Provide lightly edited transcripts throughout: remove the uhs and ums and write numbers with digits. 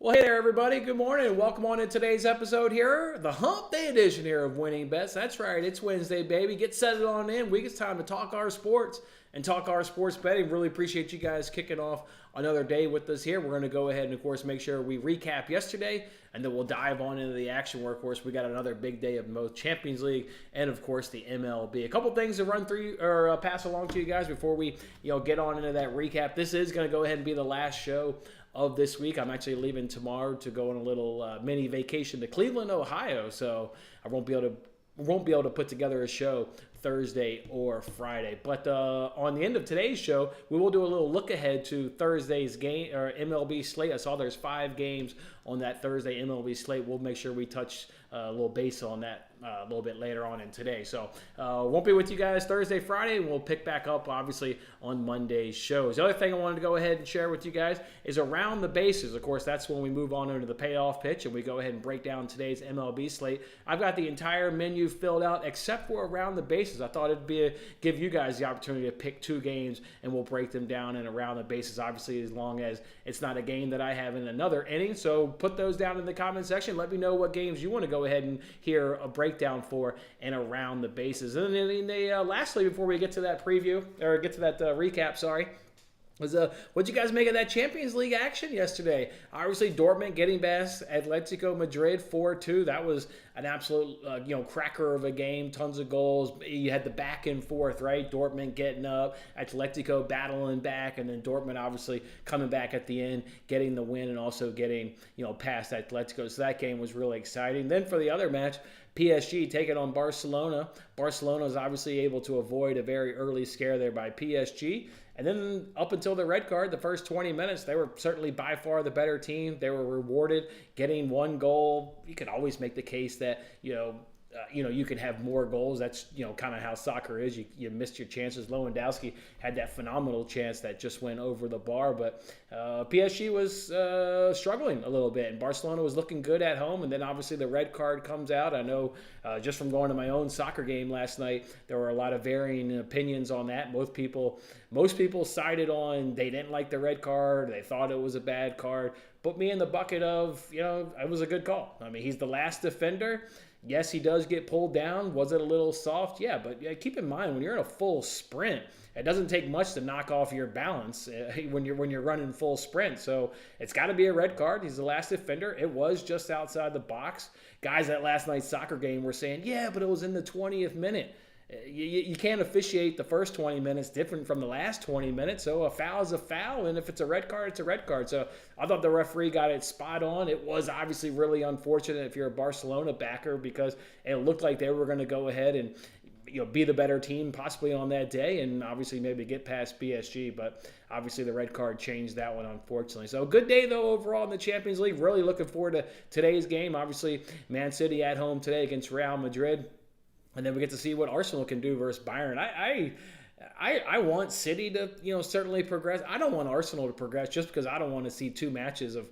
Well, hey there, everybody. Good morning. Welcome on to today's episode here, the Hump Day edition here of Winning Bets. That's right. It's Wednesday, baby. Get set on in. It's time to talk our sports and talk our sports betting. Really appreciate you guys kicking off another day with us here. We're going to go ahead and, of course, make sure we recap yesterday, and then we'll dive on into the action where, of course, we got another big day of both Champions League and, of course, the MLB. A couple things to run through or pass along to you guys before we, get on into that recap. This is going to go ahead and be the last show of this week. I'm actually leaving tomorrow to go on a little mini vacation to Cleveland, Ohio, so I won't be able to put together a show Thursday or Friday. But on the end of today's show, we will do a little look ahead to Thursday's game or MLB slate. I saw there's 5 games on that Thursday MLB slate. We'll make sure we touch a little base on that a little bit later on in today. So won't be with you guys Thursday, Friday, and we'll pick back up obviously on Monday's shows. The other thing I wanted to go ahead and share with you guys is around the bases. Of course, that's when we move on into the payoff pitch and we go ahead and break down today's MLB slate. I've got the entire menu filled out except for around the bases. I thought it'd give you guys the opportunity to pick 2 games and we'll break them down and around the bases, obviously, as long as it's not a game that I have in another inning. So put those down in the comment section. Let me know what games you want to go ahead and hear a breakdown for and around the bases. And then lastly, before we get to that preview or get to that recap, was what'd you guys make of that Champions League action yesterday? Obviously, Dortmund getting past Atletico Madrid 4-2. That was an absolute cracker of a game. Tons of goals. You had the back and forth, right? Dortmund getting up, Atletico battling back, and then Dortmund obviously coming back at the end, getting the win, and also getting past Atletico. So that game was really exciting. Then for the other match, PSG taking on Barcelona. Barcelona is obviously able to avoid a very early scare there by PSG. And then up until the red card, the first 20 minutes, they were certainly by far the better team. They were rewarded getting 1 goal. You could always make the case that, you can have more goals. That's, kind of how soccer is. You missed your chances. Lewandowski had that phenomenal chance that just went over the bar. But PSG was struggling a little bit, and Barcelona was looking good at home. And then obviously the red card comes out. I know just from going to my own soccer game last night, there were a lot of varying opinions on that. Most people sided on they didn't like the red card. They thought it was a bad card. Put me in the bucket of, it was a good call. I mean, he's the last defender. Yes, he does get pulled down. Was it a little soft? Yeah, but keep in mind, when you're in a full sprint, it doesn't take much to knock off your balance when you're running full sprint. So it's got to be a red card. He's the last defender. It was just outside the box. Guys at last night's soccer game were saying, yeah, but it was in the 20th minute. You can't officiate the first 20 minutes different from the last 20 minutes. So a foul is a foul, and if it's a red card, it's a red card. So I thought the referee got it spot on. It was obviously really unfortunate if you're a Barcelona backer because it looked like they were going to go ahead and be the better team possibly on that day and obviously maybe get past PSG. But obviously the red card changed that one, unfortunately. So a good day, though, overall in the Champions League. Really looking forward to today's game. Obviously, Man City at home today against Real Madrid. And then we get to see what Arsenal can do versus Bayern. I want City to, certainly progress. I don't want Arsenal to progress just because I don't want to see 2 matches of,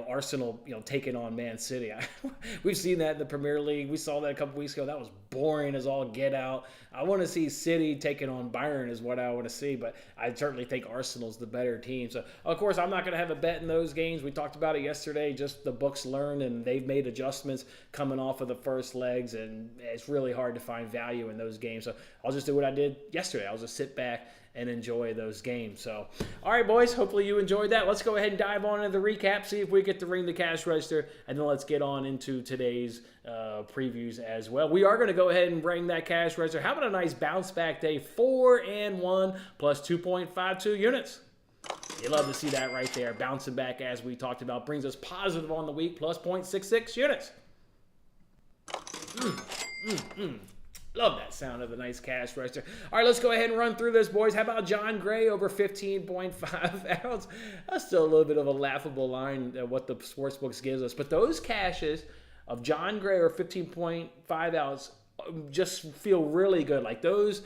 Arsenal, taking on Man City. We've seen that in the Premier League. We saw that a couple weeks ago. That was boring as all get out. I want to see City taking on Bayern is what I want to see, but I certainly think Arsenal's the better team. So, of course, I'm not going to have a bet in those games. We talked about it yesterday. Just the books learned, and they've made adjustments coming off of the first legs, and it's really hard to find value in those games. So I'll just do what I did yesterday. I'll just sit back and enjoy those games. So, all right, boys, hopefully you enjoyed that. Let's go ahead and dive on into the recap, see if we get to ring the cash register, and then let's get on into today's previews as well. We are going to go ahead and ring that cash register. How about a nice bounce back day, 4-1 plus 2.52 units. You love to see that right there. Bouncing back, as we talked about, brings us positive on the week, plus 0.66 units. Love that sound of the nice cash register. All right, let's go ahead and run through this, boys. How about John Gray over 15.5 ounce? That's still a little bit of a laughable line what the sportsbooks gives us. But those cashes of John Gray or 15.5 ounce just feel really good. Like those,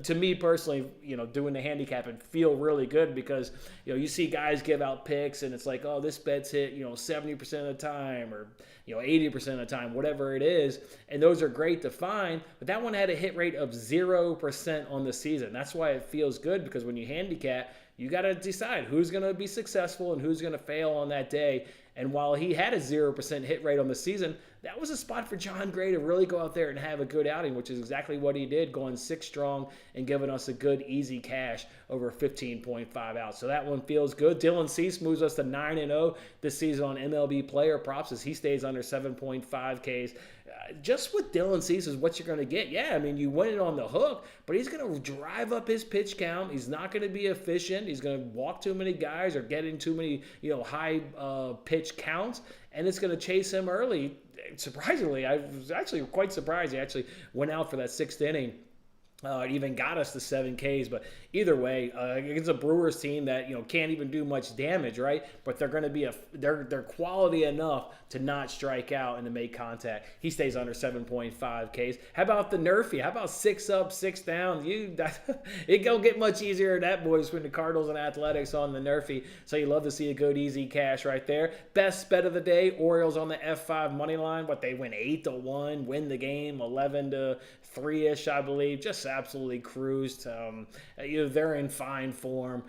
to me personally, doing the handicapping feel really good because, you see guys give out picks and it's like, oh, this bet's hit, 70% of the time or, 80% of the time, whatever it is. And those are great to find. But that one had a hit rate of 0% on the season. That's why it feels good because when you handicap, you got to decide who's going to be successful and who's going to fail on that day. And while he had a 0% hit rate on the season, that was a spot for John Gray to really go out there and have a good outing, which is exactly what he did, going 6 strong and giving us a good, easy cash over 15.5 outs. So that one feels good. Dylan Cease moves us to 9-0 this season on MLB player props as he stays under 7.5 Ks. Just with Dylan Cease is what you're going to get. Yeah, I mean, you win it on the hook, but he's going to drive up his pitch count. He's not going to be efficient. He's going to walk too many guys or get in too many, high pitch counts, and it's going to chase him early. Surprisingly, I was actually quite surprised. He actually went out for that 6th inning. It even got us to 7 Ks, but either way, against a Brewers team that can't even do much damage, right? But they're going to be they're quality enough to not strike out and to make contact. He stays under 7.5 Ks. How about the Nerfy? How about 6 up, 6 down? It don't get much easier than that, boys, between the Cardinals and Athletics on the Nerfy. So you love to see a good easy cash right there. Best bet of the day: Orioles on the F5 money line. But they win 8-1, win the game 11-3ish, I believe. Just absolutely cruised. They're in fine form.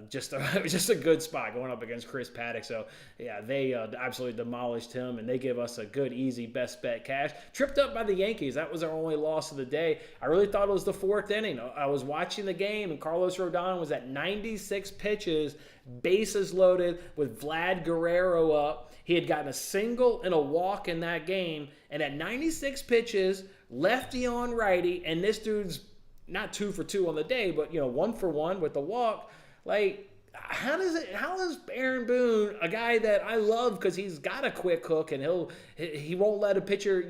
Just a good spot going up against Chris Paddock. So, yeah, they absolutely demolished him, and they give us a good, easy best bet cash. Tripped up by the Yankees. That was our only loss of the day. I really thought it was the 4th inning. I was watching the game, and Carlos Rodon was at 96 pitches, bases loaded, with Vlad Guerrero up. He had gotten a single and a walk in that game, and at 96 pitches, lefty on righty, and this dude's not 2 for 2 on the day, but 1 for 1 with the walk. Like, how does Aaron Boone, a guy that I love because he's got a quick hook and he won't let a pitcher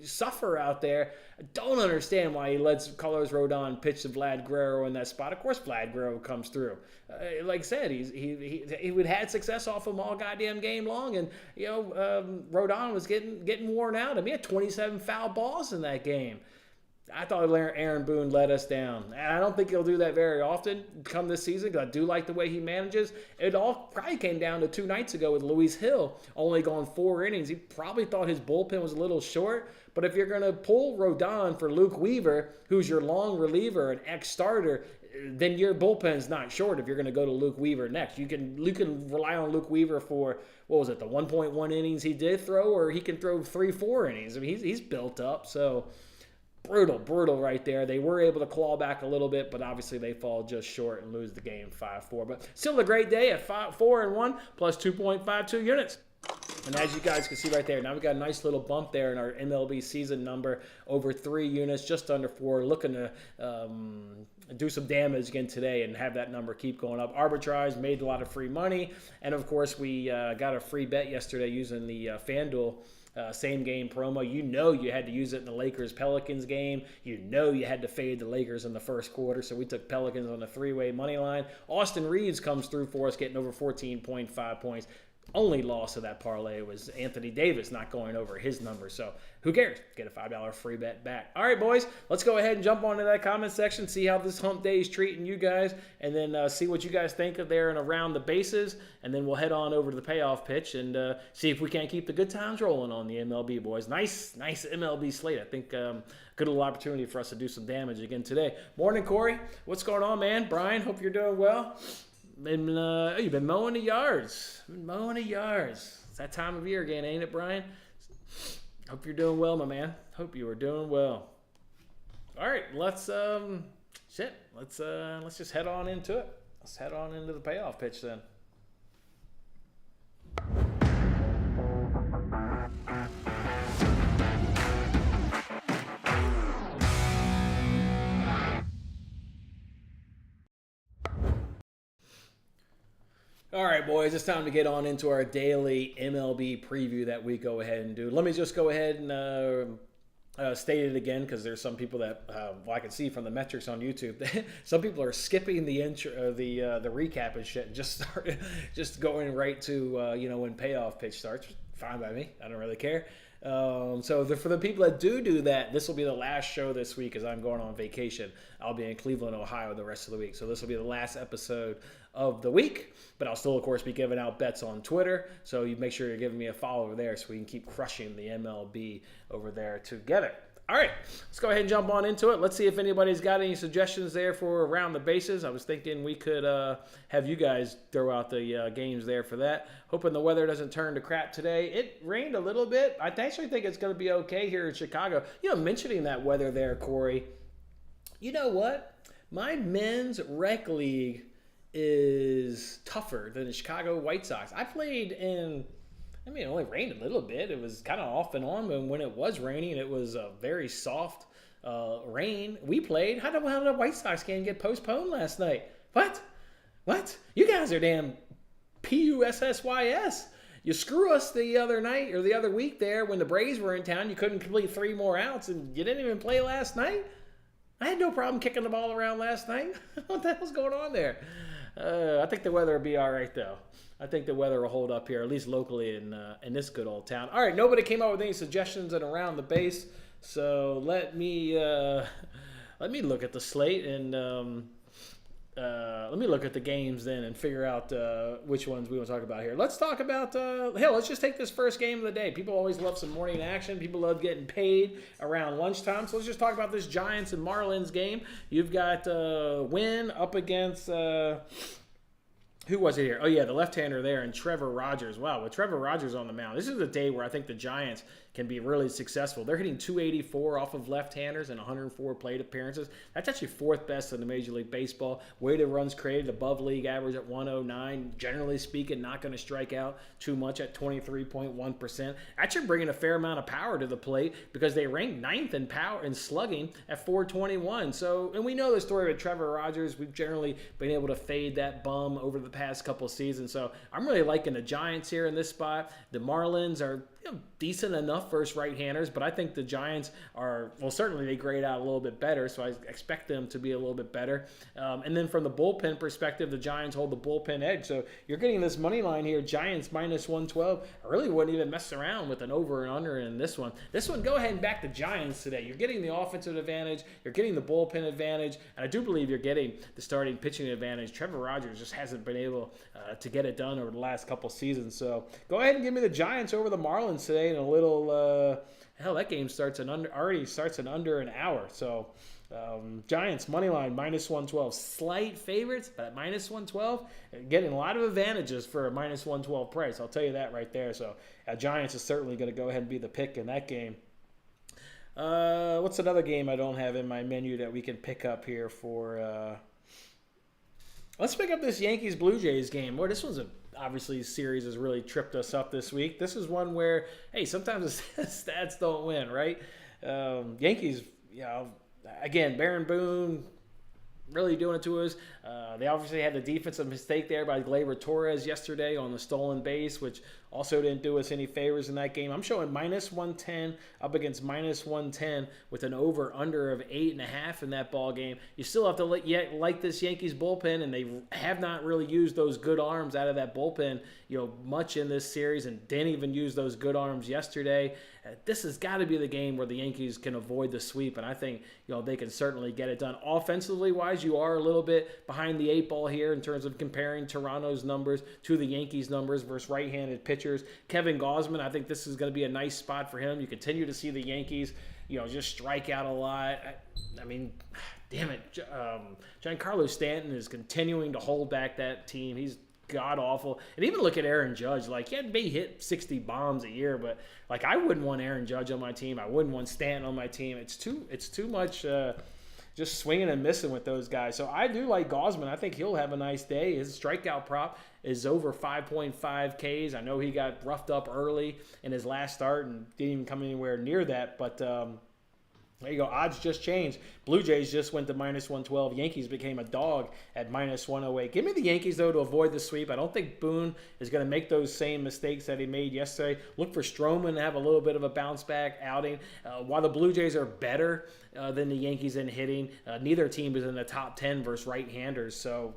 suffer out there. I don't understand why he lets Carlos Rodon pitch to Vlad Guerrero in that spot. Of course, Vlad Guerrero comes through. Like I said, he would had success off him all goddamn game long, and Rodon was getting worn out. I mean, he had 27 foul balls in that game. I thought Aaron Boone let us down. And I don't think he'll do that very often come this season, because I do like the way he manages. It all probably came down to 2 nights ago with Luis Hill only going 4 innings. He probably thought his bullpen was a little short. But if you're going to pull Rodon for Luke Weaver, who's your long reliever, an ex-starter, then your bullpen's not short if you're going to go to Luke Weaver next. You can rely on Luke Weaver for, the 1.1 innings he did throw, or he can throw 3-4 innings. I mean, he's built up, so... Brutal right there. They were able to claw back a little bit, but obviously they fall just short and lose the game 5-4. But still a great day at 4-1 plus 2.52 units. And as you guys can see right there, now we've got a nice little bump there in our MLB season number, over 3 units, just under 4, looking to do some damage again today and have that number keep going up. Arbitrage made a lot of free money, and of course we got a free bet yesterday using the FanDuel same game promo. You had to use it in the Lakers-Pelicans game. You had to fade the Lakers in the first quarter, so we took Pelicans on the 3-way money line. Austin Reeves comes through for us, getting over 14.5 points. Only loss of that parlay was Anthony Davis not going over his number. So who cares? Get a $5 free bet back. All right, boys, let's go ahead and jump onto that comment section, see how this hump day is treating you guys, and then see what you guys think of there and around the bases. And then we'll head on over to the payoff pitch and see if we can't keep the good times rolling on the MLB, boys. Nice MLB slate. I think good little opportunity for us to do some damage again today. Morning, Corey. What's going on, man? Brian, hope you're doing well. You've been mowing the yards. It's that time of year again, ain't it, Brian? Hope you're doing well, my man. Hope you are doing well. All right, let's just head on into it. Let's head on into the payoff pitch then. All right, boys, it's time to get on into our daily MLB preview that we go ahead and do. Let me just go ahead and state it again, because there's some people that, I can see from the metrics on YouTube, some people are skipping the intro, the recap and shit, and just going right to when payoff pitch starts. Fine by me. I don't really care. For the people that do that, this will be the last show this week as I'm going on vacation. I'll be in Cleveland, Ohio the rest of the week. So this will be the last episode of the week, but I'll still, of course, be giving out bets on Twitter. So you make sure you're giving me a follow there so we can keep crushing the MLB over there together. All right, let's go ahead and jump on into it. Let's see if anybody's got any suggestions there for around the bases. I was thinking we could have you guys throw out the games there for that. Hoping the weather doesn't turn to crap today. It rained a little bit. I actually think it's going to be okay here in Chicago. Mentioning that weather there, Corey, you know what? My men's rec league is tougher than the Chicago White Sox. I played in... it only rained a little bit. It was kind of off and on, but when it was raining, it was a very soft rain. We played. How did the White Sox game get postponed last night? What? You guys are damn PUSSYS. You screw us the other night or the other week there when the Braves were in town. You couldn't complete 3 more outs, and you didn't even play last night? I had no problem kicking the ball around last night. What the hell's going on there? I think the weather will be all right, though. I think the weather will hold up here, at least locally in this good old town. All right, nobody came up with any suggestions at around the base, so let me look at the slate and let me look at the games then and figure out which ones we want to talk about here. Let's talk about let's just take this first game of the day. People always love some morning action. People love getting paid around lunchtime, so let's just talk about this Giants and Marlins game. You've got Wynn up against. Who was it here? Oh, yeah, the left-hander there, and Trevor Rogers. Wow, with Trevor Rogers on the mound, this is a day where I think the Giants can be really successful. They're hitting .284 off of left-handers and 104 plate appearances. That's actually 4th best in the Major League Baseball. Weighted runs created above league average at 109. Generally speaking, not going to strike out too much at 23.1%. Actually bringing a fair amount of power to the plate because they rank 9th in power and slugging at 421. So, and we know the story with Trevor Rogers. We've generally been able to fade that bum over the past couple seasons. So I'm really liking the Giants here in this spot. The Marlins are decent enough versus right-handers, but I think the Giants are, well, certainly they grade out a little bit better, so I expect them to be a little bit better. And then from the bullpen perspective, the Giants hold the bullpen edge. So you're getting this money line here, Giants minus 112. I really wouldn't even mess around with an over and under in this one. This one, go ahead and back the Giants today. You're getting the offensive advantage, you're getting the bullpen advantage, and I do believe you're getting the starting pitching advantage. Trevor Rogers just hasn't been able to get it done over the last couple seasons. So go ahead and give me the Giants over the Marlins today in a little that game already starts in under an hour. So Giants money line minus 112, slight favorites, but at minus 112, getting a lot of advantages for a minus 112 price. I'll tell you that right there. So Giants is certainly going to go ahead and be the pick in that game. What's another game I don't have in my menu that we can pick up here for? Let's pick up this Yankees-Blue Jays game. Boy, this one's obviously series has really tripped us up this week. This is one where, hey, sometimes the stats don't win, right? Yankees, again, Baron Boone really doing it to us. They obviously had the defensive mistake there by Gleyber Torres yesterday on the stolen base, which also didn't do us any favors in that game. I'm showing minus 110 up against minus 110 with an over-under of 8.5 in that ball game. You still have to like this Yankees bullpen, and they have not really used those good arms out of that bullpen, much in this series, and didn't even use those good arms yesterday. This has got to be the game where the Yankees can avoid the sweep, and I think they can certainly get it done. Offensively wise, you are a little bit behind the 8 ball here in terms of comparing Toronto's numbers to the Yankees' numbers versus right-handed pitchers. Kevin Gausman, I think this is going to be a nice spot for him. You continue to see the Yankees, just strike out a lot. I mean, damn it, Giancarlo Stanton is continuing to hold back that team. He's god-awful. And even look at Aaron Judge. He may hit 60 bombs a year, but, I wouldn't want Aaron Judge on my team. I wouldn't want Stanton on my team. It's too much just swinging and missing with those guys. So I do like Gausman. I think he'll have a nice day. His strikeout prop is over 5.5 Ks. I know he got roughed up early in his last start and didn't even come anywhere near that, but there you go. Odds just changed. Blue Jays just went to minus 112. Yankees became a dog at minus 108. Give me the Yankees, though, to avoid the sweep. I don't think Boone is going to make those same mistakes that he made yesterday. Look for Stroman to have a little bit of a bounce-back outing. While the Blue Jays are better than the Yankees in hitting, neither team is in the top 10 versus right-handers. So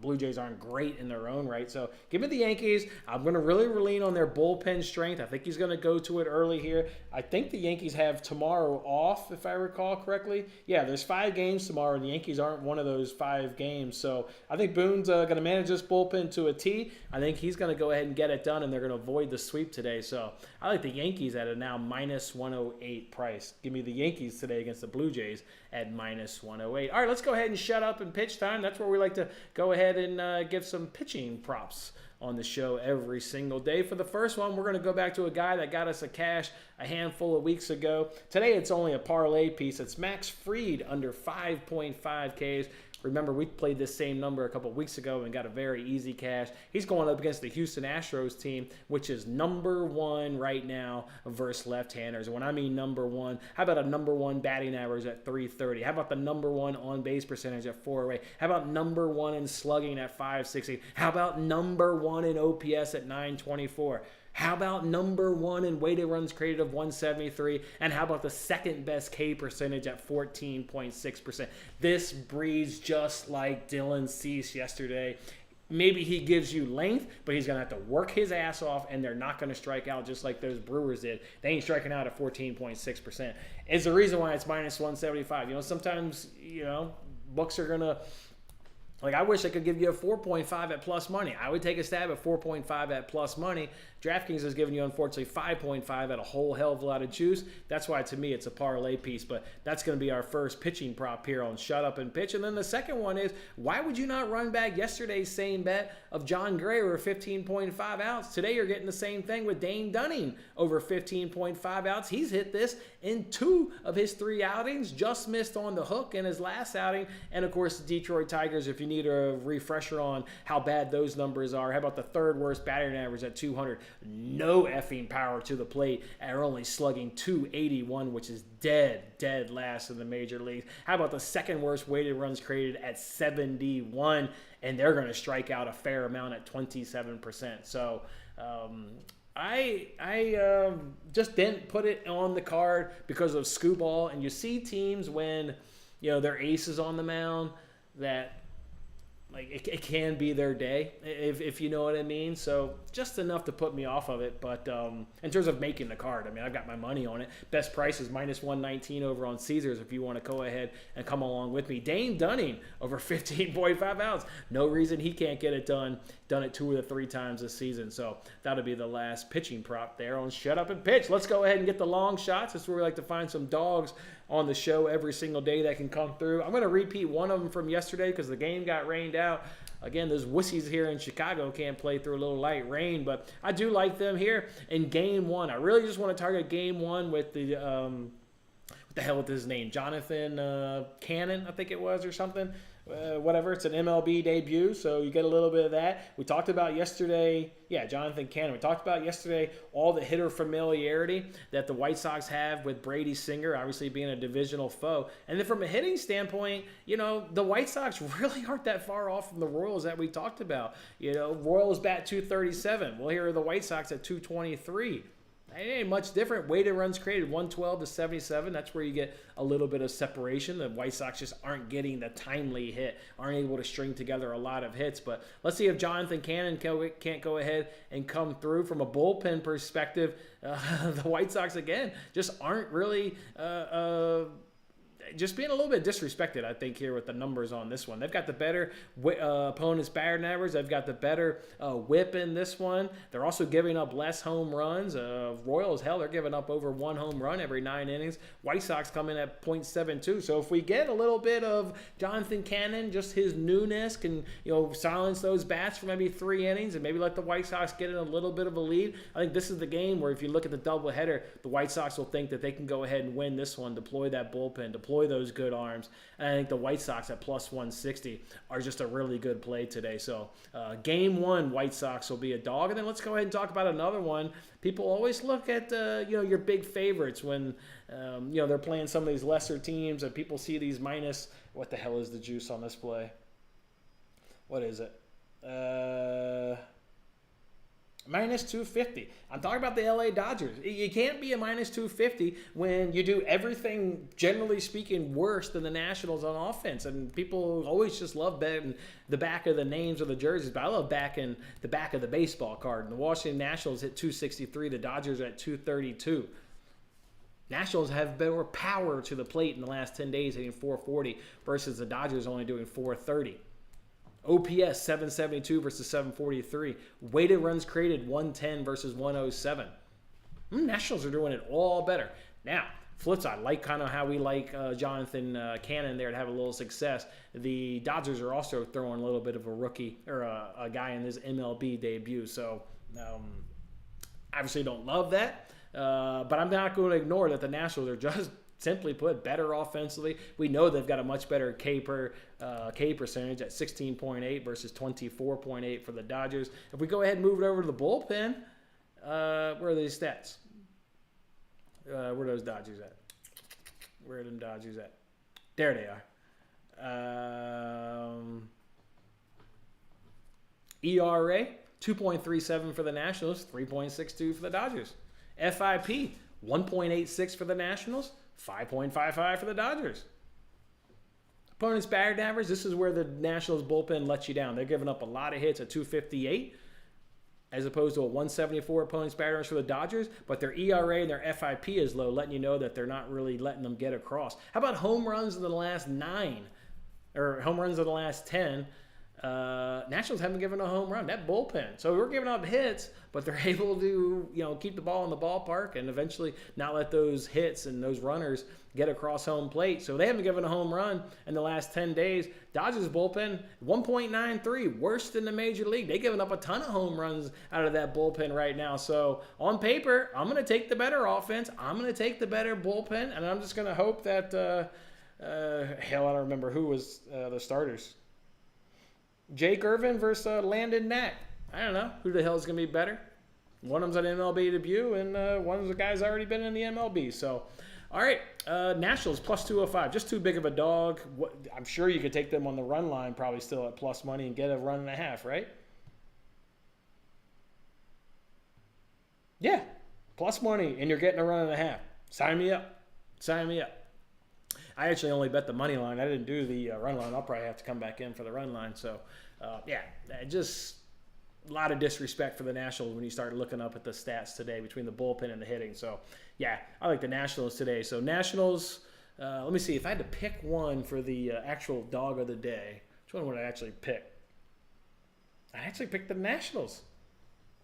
Blue Jays aren't great in their own right. So give me the Yankees. I'm going to really lean on their bullpen strength. I think he's going to go to it early here. I think the Yankees have tomorrow off, if I recall correctly. Yeah, there's 5 games tomorrow, and the Yankees aren't one of those 5 games. So I think Boone's going to manage this bullpen to a T. I think he's going to go ahead and get it done, and they're going to avoid the sweep today. So I like the Yankees at a now minus 108 price. Give me the Yankees today against the Blue Jays at minus 108. All right, let's go ahead and shut up and pitch time. That's where we like to go ahead and give some pitching props on the show every single day. For the first one, we're going to go back to a guy that got us a cash a handful of weeks ago. Today, it's only a parlay piece. It's Max Fried under 5.5 Ks. Remember, we played this same number a couple of weeks ago and got a very easy cash. He's going up against the Houston Astros team, which is number 1 right now versus left-handers. And when I mean number 1, how about a number 1 batting average at 330? How about the number 1 on-base percentage at 408? How about number 1 in slugging at 560? How about number 1 in OPS at 924? How about number 1 in weighted runs created of 173? And how about the second best K percentage at 14.6%? This breeds just like Dylan Cease yesterday. Maybe he gives you length, but he's going to have to work his ass off, and they're not going to strike out just like those Brewers did. They ain't striking out at 14.6%. It's the reason why it's minus 175. Sometimes, books are going to... Like, I wish I could give you a 4.5 at plus money. I would take a stab at 4.5 at plus money. DraftKings has given you, unfortunately, 5.5 at a whole hell of a lot of juice. That's why, to me, it's a parlay piece. But that's going to be our first pitching prop here on Shut Up and Pitch. And then the second one is, why would you not run back yesterday's same bet of John Gray over 15.5 outs? Today, you're getting the same thing with Dane Dunning over 15.5 outs. He's hit this in 2 of his 3 outings, just missed on the hook in his last outing. And, of course, the Detroit Tigers, if you need a refresher on how bad those numbers are. How about the 3rd worst batting average at 200? No effing power to the plate, and are only slugging 281, which is dead last in the major leagues. How about the 2nd worst weighted runs created at 71, and they're going to strike out a fair amount at 27%. So I just didn't put it on the card because of Scooball, and you see teams when their ace is on the mound that it can be their day, if you know what I mean. So just enough to put me off of it. But in terms of making the card, I've got my money on it. Best price is minus 119 over on Caesars if you want to go ahead and come along with me. Dane Dunning over 15.5 outs. No reason he can't get it done. Done it 2 or 3 times this season. So that'll be the last pitching prop there on Shut Up and Pitch. Let's go ahead and get the long shots. That's where we like to find some dogs on the show every single day that can come through. I'm going to repeat one of them from yesterday because the game got rained out. Again, those wussies here in Chicago can't play through a little light rain, but I do like them here in Game 1. I really just want to target Game 1 with the what the hell is his name? Jonathan Cannon, I think it was, or something. Whatever, it's an MLB debut, so you get a little bit of that. We talked about yesterday, Jonathan Cannon. We talked about yesterday all the hitter familiarity that the White Sox have with Brady Singer, obviously being a divisional foe. And then from a hitting standpoint, the White Sox really aren't that far off from the Royals that we talked about. Royals bat 237. Well, here are the White Sox at 223. It ain't much different. Weighted runs created 112 to 77. That's where you get a little bit of separation. The White Sox just aren't getting the timely hit, aren't able to string together a lot of hits. But let's see if Jonathan Cannon can't go ahead and come through. From a bullpen perspective, the White Sox, again, just aren't really just being a little bit disrespected, I think, here with the numbers on this one. They've got the better opponent's batting average. They've got the better whip in this one. They're also giving up less home runs. Royals, hell, they're giving up over 1 home run every 9 innings. White Sox come in at .72. So if we get a little bit of Jonathan Cannon, just his newness can silence those bats for maybe 3 innings and maybe let the White Sox get in a little bit of a lead. I think this is the game where if you look at the doubleheader, the White Sox will think that they can go ahead and win this one, deploy that bullpen, deploy those good arms. And I think the White Sox at plus 160 are just a really good play today. So Game 1, White Sox will be a dog. And then let's go ahead and talk about another one. People always look at your big favorites when they're playing some of these lesser teams, and people see these minus. What the hell is the juice on this play? What is it? Minus 250. I'm talking about the LA Dodgers. You can't be a minus 250 when you do everything, generally speaking, worse than the Nationals on offense. And people always just love betting the back of the names of the jerseys, but I love backing the back of the baseball card. And the Washington Nationals hit 263. The Dodgers are at 232. Nationals have better power to the plate in the last 10 days, hitting 440 versus the Dodgers only doing 430. OPS 772 versus 743. Weighted runs created 110 versus 107. Nationals are doing it all better. Now, flip side, like kind of how we like Jonathan Cannon there to have a little success. The Dodgers are also throwing a little bit of a rookie or a guy in his MLB debut. So obviously don't love that. But I'm not going to ignore that the Nationals are just simply put better offensively. We know they've got a much better K percentage at 16.8 versus 24.8 for the Dodgers. If we go ahead and move it over to the bullpen, where are these stats? Where are those Dodgers at? Where are them Dodgers at? There they are. ERA 2.37 for the Nationals, 3.62 for the Dodgers. FIP 1.86 for the Nationals, 5.55 for the Dodgers. Opponent's batting average, this is where the Nationals bullpen lets you down. They're giving up a lot of hits at 258 as opposed to a 174 opponent's batting average for the Dodgers, but their ERA and their FIP is low, letting you know that they're not really letting them get across. How about home runs in the last 9 or home runs in the last 10? Nationals haven't given a home run. That bullpen. So we're giving up hits, but they're able to, keep the ball in the ballpark and eventually not let those hits and those runners get across home plate. So they haven't given a home run in the last 10 days. Dodgers bullpen, 1.93, worse than the major league. They've given up a ton of home runs out of that bullpen right now. So on paper, I'm going to take the better offense. I'm going to take the better bullpen, and I'm just going to hope that, I don't remember who was the starters. Jake Irvin versus Landon Knack. I don't know. Who the hell is going to be better? One of them's an MLB debut, and one of the guys already been in the MLB. So, all right. Nationals plus 205. Just too big of a dog. I'm sure you could take them on the run line probably still at plus money and get a run and a half, right? Yeah. Plus money, and you're getting a run and a half. Sign me up. Sign me up. I actually only bet the money line. I didn't do the run line. I'll probably have to come back in for the run line. So, just a lot of disrespect for the Nationals when you start looking up at the stats today between the bullpen and the hitting. So, yeah, I like the Nationals today. So, Nationals, let me see. If I had to pick one for the actual dog of the day, which one would I actually pick? I actually picked the Nationals.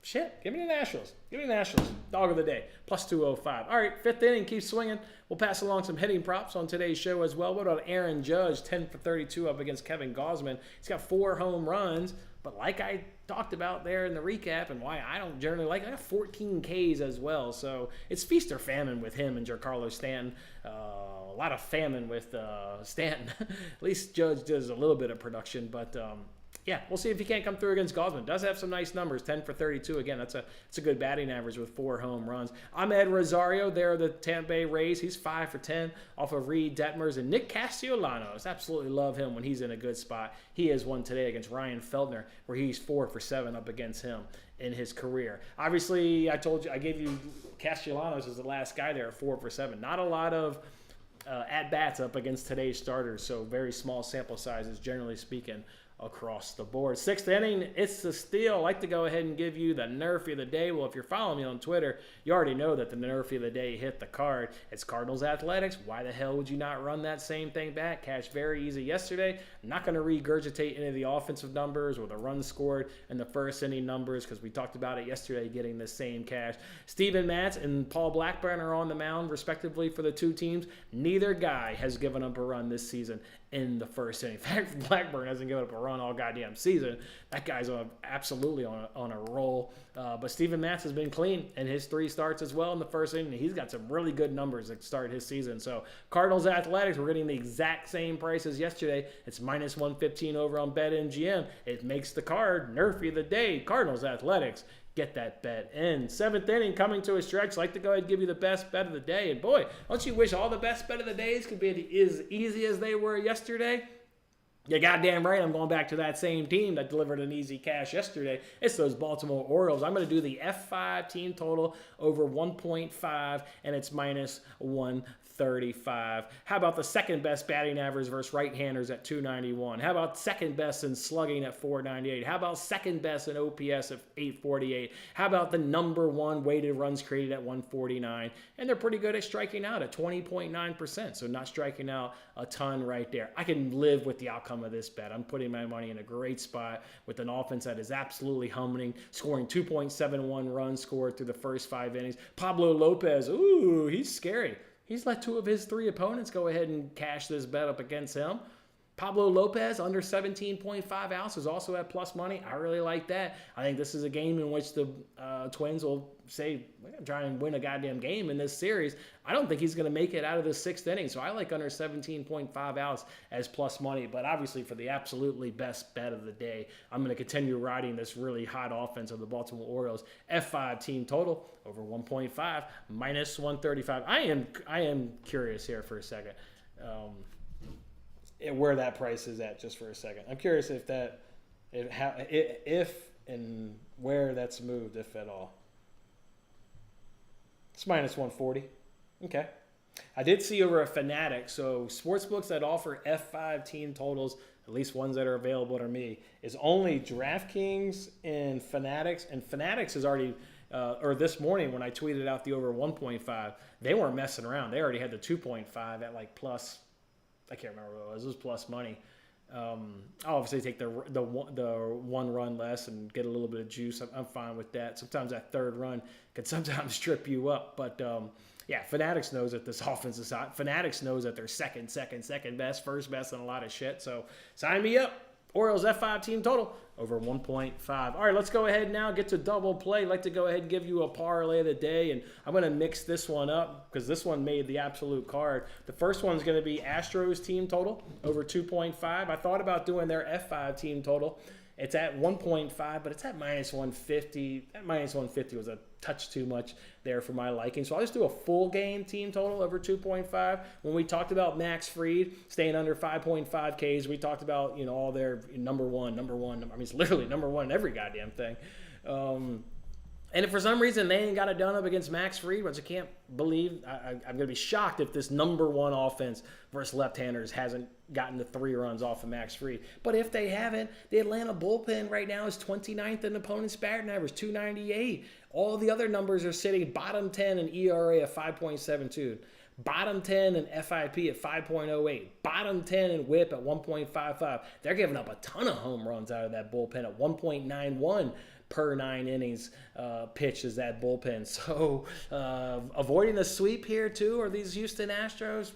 Shit, give me the Nationals. Give me the Nationals. Dog of the day, plus 205. All right, fifth inning, keep swinging. We'll pass along some hitting props on today's show as well. What about Aaron Judge, 10 for 32 up against Kevin Gausman? He's got 4 home runs, but like I talked about there in the recap and why I don't generally like it, I got 14 Ks as well. So it's feast or famine with him and Giancarlo Stanton. A lot of famine with Stanton. At least Judge does a little bit of production, but yeah, we'll see if he can't come through against Gausman. Does have some nice numbers, 10 for 32. Again, it's a good batting average with 4 home runs. Ahmed Rosario, there the Tampa Bay Rays. He's 5 for 10 off of Reed Detmers. And Nick Castellanos, absolutely love him when he's in a good spot. He has one today against Ryan Feltner, where he's 4 for 7 up against him in his career. Obviously, I gave you Castellanos as the last guy there at 4 for 7. Not a lot of at-bats up against today's starters, so very small sample sizes, generally speaking, across the board. Sixth inning, it's the steal. I like to go ahead and give you the Nerfy of the day. Well, if you're following me on Twitter, you already know that the Nerfy of the day hit the card. It's Cardinals Athletics. Why the hell would you not run that same thing back? Cash very easy yesterday. I'm not going to regurgitate any of the offensive numbers or the runs scored and the first inning numbers because we talked about it yesterday, getting the same cash. Steven Matz and Paul Blackburn are on the mound, respectively, for the two teams. Neither guy has given up a run this season in the first inning. In fact, Blackburn hasn't given up a run all goddamn season. That guy's absolutely on a roll. But Steven Matz has been clean in his 3 starts as well in the first inning. He's got some really good numbers that start his season. So Cardinals Athletics, we're getting the exact same price as yesterday. It's minus 115 over on BetMGM. It makes the card Nerfy of the day. Cardinals Athletics. Get that bet in. 7th inning coming to a stretch. Like to go ahead and give you the best bet of the day. And boy, don't you wish all the best bet of the days could be as easy as they were yesterday? Yeah, goddamn right. I'm going back to that same team that delivered an easy cash yesterday. It's those Baltimore Orioles. I'm going to do the F5 team total over 1.5, and it's minus 135. How about the second best batting average versus right-handers at 291? How about second best in slugging at 498? How about second best in OPS at 848? How about the number one weighted runs created at 149? And they're pretty good at striking out at 20.9%. So not striking out a ton right there. I can live with the outcome of this bet. I'm putting my money in a great spot with an offense that is absolutely humming, scoring 2.71 runs scored through the first 5 innings. Pablo Lopez, ooh, he's scary. He's let 2 of his 3 opponents go ahead and cash this bet up against him. Pablo Lopez, under 17.5 ounces, also at plus money. I really like that. I think this is a game in which the Twins will say, we're going to try and win a goddamn game in this series. I don't think he's going to make it out of the 6th inning, so I like under 17.5 outs as plus money. But obviously, for the absolutely best bet of the day, I'm going to continue riding this really hot offense of the Baltimore Orioles. F5 team total over 1.5, minus 135. I am curious here for a second. Where that price is at, just for a second. I'm curious if and where that's moved, if at all. It's minus 140. Okay. I did see over a Fanatic, so sportsbooks that offer F5 team totals, at least ones that are available to me, is only DraftKings and Fanatics. And Fanatics is already, or this morning when I tweeted out the over 1.5, they weren't messing around. They already had the 2.5 at like plus, I can't remember what it was. It was plus money. I'll obviously take the 1 run less and get a little bit of juice. I'm fine with that. Sometimes that 3rd run can sometimes trip you up. But, yeah, Fanatics knows that this offense is hot. Fanatics knows that they're second best, first best, and a lot of shit. So sign me up. Orioles F5 team total over 1.5. All right, let's go ahead now, get to double play. I'd like to go ahead and give you a parlay of the day, and I'm going to mix this one up because this one made the absolute card. The first one's going to be Astros team total over 2.5. I thought about doing their F5 team total. It's at 1.5, but it's at minus 150. That minus 150 was a touch too much there for my liking. So I'll just do a full game team total over 2.5. When we talked about Max Fried staying under 5.5 Ks, we talked about, all their number one. I mean, it's literally number one in every goddamn thing. And if for some reason they ain't got it done up against Max Fried, which I can't believe, I'm going to be shocked if this number one offense versus left-handers hasn't gotten the 3 runs off of Max Fried. But if they haven't, the Atlanta bullpen right now is 29th in opponent's batting average, 298. All the other numbers are sitting bottom 10 in ERA at 5.72. Bottom 10 in FIP at 5.08. Bottom 10 in WHIP at 1.55. They're giving up a ton of home runs out of that bullpen at 1.91 per 9 innings pitched is that bullpen. So avoiding the sweep here too, are these Houston Astros?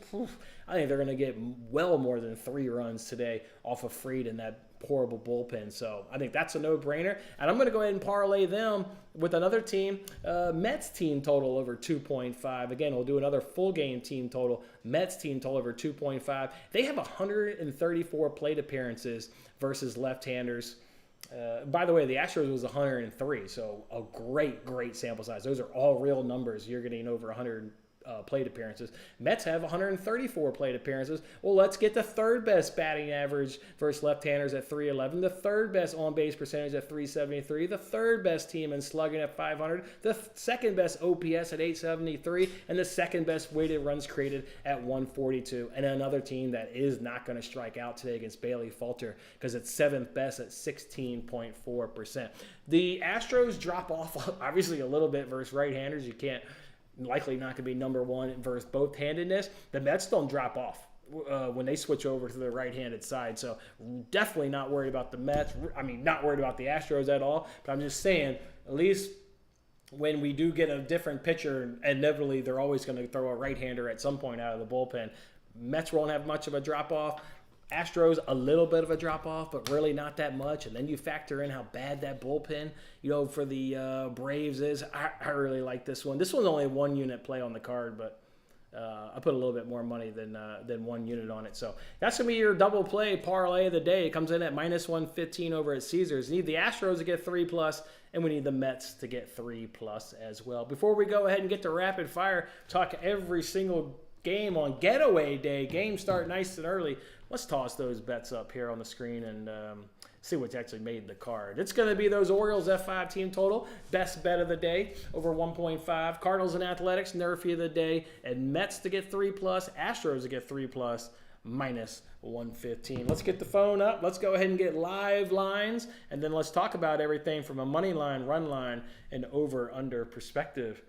I think they're going to get well more than 3 runs today off of Fried in that horrible bullpen. So I think that's a no-brainer. And I'm going to go ahead and parlay them with another team, Mets team total over 2.5. Again, we'll do another full game team total. Mets team total over 2.5. They have 134 plate appearances versus left-handers. By the way, the Astros was 103, so a great sample size. Those are all real numbers. You're getting over 100 plate appearances. Mets have 134 plate appearances. Well, let's get the 3rd best batting average versus left-handers at 311, the 3rd best on-base percentage at 373, the 3rd best team in slugging at 500, the 2nd best OPS at 873, and the 2nd best weighted runs created at 142. And another team that is not going to strike out today against Bailey Falter because it's 7th best at 16.4%. The Astros drop off obviously a little bit versus right-handers. You can't likely not going to be number one versus both-handedness. The Mets don't drop off when they switch over to the right-handed side. So definitely not worried about the Mets. I mean, not worried about the Astros at all. But I'm just saying, at least when we do get a different pitcher, inevitably they're always going to throw a right-hander at some point out of the bullpen. Mets won't have much of a drop-off. Astros, a little bit of a drop-off, but really not that much. And then you factor in how bad that bullpen, for the Braves is. I really like this one. This one's only a 1-unit play on the card, but I put a little bit more money than 1 unit on it. So that's going to be your double play parlay of the day. It comes in at minus 115 over at Caesars. You need the Astros to get 3+, and we need the Mets to get 3+ as well. Before we go ahead and get to rapid fire, talk every single game on getaway day. Games start nice and early. let's toss those bets up here on the screen and see what's actually made the card. It's going to be those Orioles F5 team total. Best bet of the day, over 1.5. Cardinals and Athletics, nerfy of the day. And Mets to get 3+, Astros to get 3+, minus 115. Let's get the phone up. Let's go ahead and get live lines. And then let's talk about everything from a money line, run line, and over-under perspective.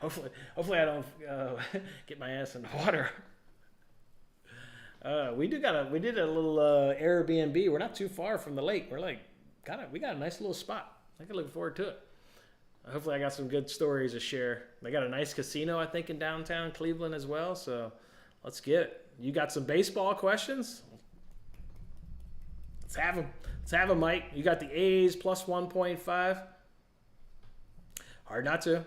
Hopefully I don't get my ass in the water. We did a little Airbnb. We're not too far from the lake. We got a nice little spot. I can look forward to it. Hopefully I got some good stories to share. They got a nice casino, I think, in downtown Cleveland as well. So let's get it. You got some baseball questions? Let's have them. Let's have them, Mike. You got the A's plus 1.5. Hard not to.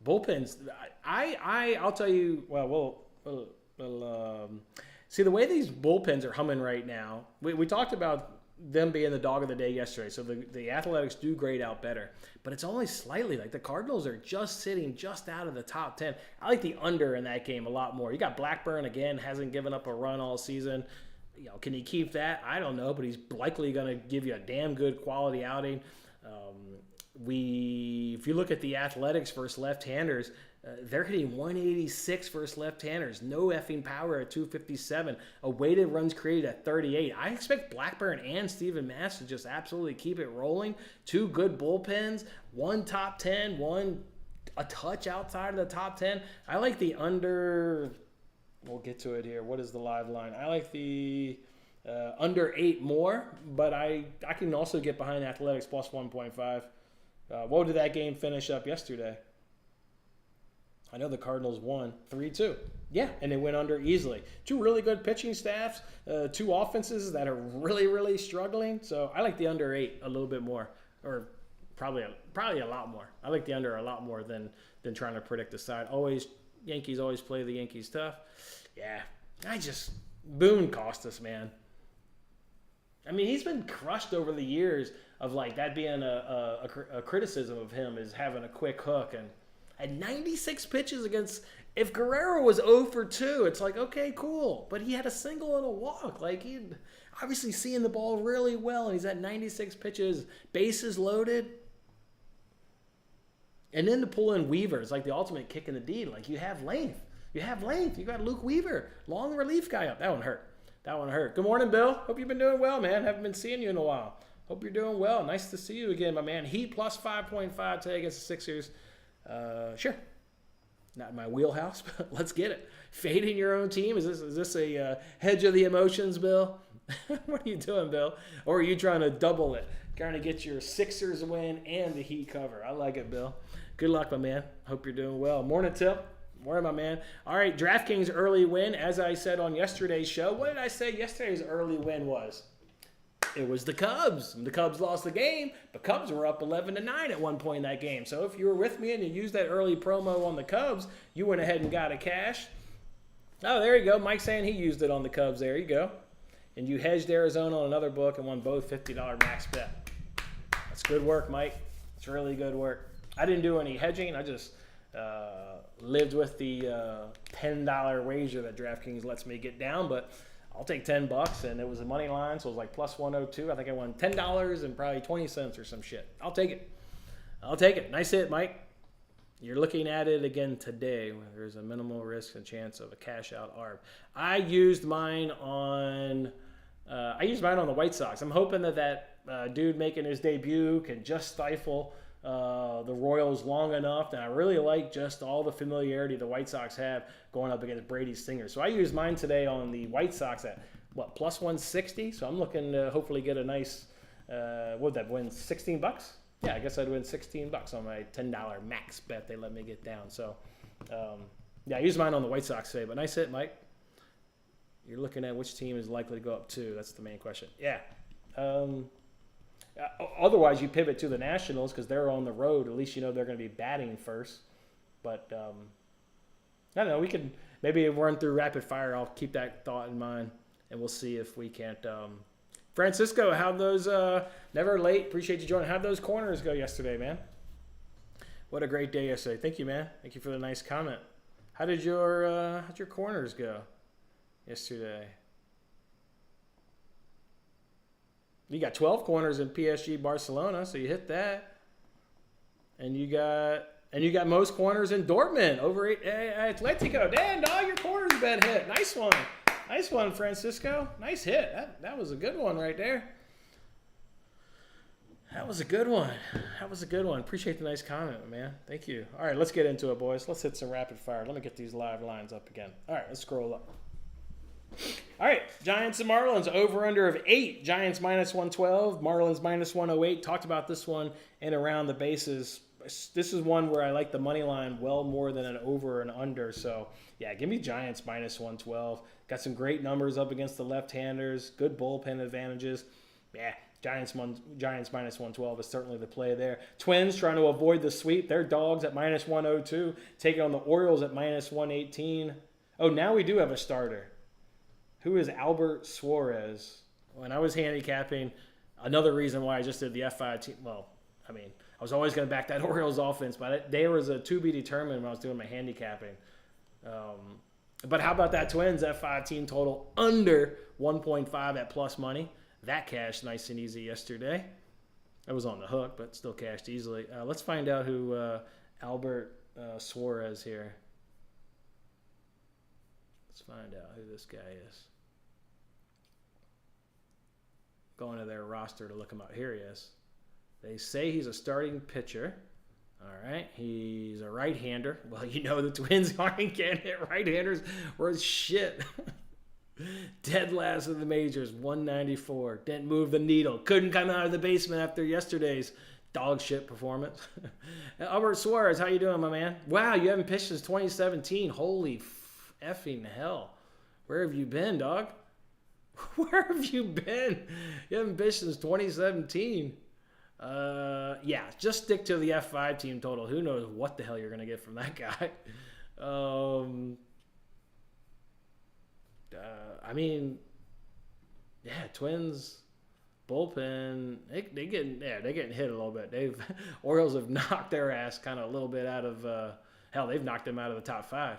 Bullpens. I'll tell you. Well, see, the way these bullpens are humming right now, we talked about them being the dog of the day yesterday. So the Athletics do grade out better. But it's only slightly. Like the Cardinals are just sitting just out of the top 10. I like the under in that game a lot more. You got Blackburn again, hasn't given up a run all season. Can he keep that? I don't know, but he's likely going to give you a damn good quality outing. If you look at the Athletics versus left-handers, they're hitting 186 versus left-handers. No effing power at 257. A weighted runs created at 38. I expect Blackburn and Steven Matz to just absolutely keep it rolling. Two good bullpens. One top 10. One a touch outside of the top 10. I like the under. We'll get to it here. What is the live line? I like the under 8 more, but I can also get behind Athletics plus 1.5. What did that game finish up yesterday? I know the Cardinals won 3-2. Yeah, and they went under easily. Two really good pitching staffs, two offenses that are really, really struggling. So I like the under 8 a little bit more, or probably a lot more. I like the under a lot more than trying to predict the side. Yankees always play the Yankees tough. Yeah, Boone cost us, man. I mean, he's been crushed over the years of like that being a criticism of him is having a quick hook. And at 96 pitches against, if Guerrero was 0 for 2, it's like, okay, cool. But he had a single and a walk. Like, he obviously seeing the ball really well, and he's at 96 pitches, bases loaded. And then to pull in Weaver, it's like the ultimate kick in the D. Like, you have length. You got Luke Weaver, long relief guy up. That one hurt. Good morning, Bill. Hope you've been doing well, man. Haven't been seeing you in a while. Hope you're doing well. Nice to see you again, my man. Heat plus 5.5 today against the Sixers. Sure. Not in my wheelhouse, but let's get it. Fading your own team? Is this a hedge of the emotions, Bill? What are you doing, Bill? Or are you trying to double it? Trying to get your Sixers win and the Heat cover. I like it, Bill. Good luck, my man. Hope you're doing well. Morning, Tip. Morning, my man. All right, DraftKings early win. As I said on yesterday's show, what did I say yesterday's early win was? It was the Cubs. The Cubs lost the game. The Cubs were up 11-9 at one point in that game. So if you were with me and you used that early promo on the Cubs, you went ahead and got a cash. Oh, there you go. Mike's saying he used it on the Cubs. There you go. And you hedged Arizona on another book and won both $50 max bet. That's good work, Mike. It's really good work. I didn't do any hedging. I just lived with the $10 wager that DraftKings lets me get down, but I'll take $10, and it was a money line, so it was like plus 102. I think I won $10 and probably 20 cents or some shit. I'll take it. Nice hit, Mike. You're looking at it again today. There's a minimal risk and chance of a cash out ARB. I used mine on the White Sox. I'm hoping that dude making his debut can just stifle the Royals long enough, and I really like just all the familiarity the White Sox have going up against Brady Stingers. So I used mine today on the White Sox at plus 160. So I'm looking to hopefully get a nice win $16? Yeah, I guess I'd win $16 on my $10 max bet they let me get down. So I used mine on the White Sox today, but nice hit, Mike. You're looking at which team is likely to go up to. That's the main question. Yeah. Otherwise, you pivot to the Nationals because they're on the road. At least you know they're going to be batting first. But I don't know. We can maybe run through rapid fire. I'll keep that thought in mind, and we'll see if we can't Francisco, how'd those, never late, appreciate you joining. How'd those corners go yesterday, man? What a great day yesterday. Thank you, man. Thank you for the nice comment. How'd your corners go yesterday? You got 12 corners in PSG Barcelona, so you hit that. And you got most corners in Dortmund over Atletico. Damn, dog, your corners bet hit. Nice one. Nice one, Francisco. Nice hit. That was a good one right there. That was a good one. Appreciate the nice comment, man. Thank you. All right, let's get into it, boys. Let's hit some rapid fire. Let me get these live lines up again. All right, let's scroll up. All right, Giants and Marlins, over-under of 8. Giants minus 112, Marlins minus 108. Talked about this one and around the bases. This is one where I like the money line well more than an over and under. So, yeah, give me Giants minus 112. Got some great numbers up against the left-handers. Good bullpen advantages. Yeah, Giants minus 112 is certainly the play there. Twins trying to avoid the sweep. They're dogs at minus 102. Taking on the Orioles at minus 118. Oh, now we do have a starter. Who is Albert Suarez? When I was handicapping, another reason why I just did the F5 team. Well, I mean, I was always going to back that Orioles offense, but there was a to be determined when I was doing my handicapping. But how about that Twins F5 team total under 1.5 at plus money? That cashed nice and easy yesterday. I was on the hook, but still cashed easily. Let's find out who Albert Suarez here. Let's find out who this guy is. Going to their roster to look him up. Here he is. They say he's a starting pitcher. All right. He's a right-hander. Well, you know the Twins aren't getting hit. Right-handers were shit. Dead last of the majors, 194. Didn't move the needle. Couldn't come out of the basement after yesterday's dog shit performance. Albert Suarez, how you doing, my man? Wow, you haven't pitched since 2017. Holy effing hell. Where have you been, dog? Where have you been? You haven't pitched since 2017. Yeah, just stick to the F5 team total. Who knows what the hell you're going to get from that guy. I mean, yeah, Twins bullpen, they're getting hit a little bit. Orioles have knocked their ass kind of a little bit out of hell. They've knocked them out of the top 5.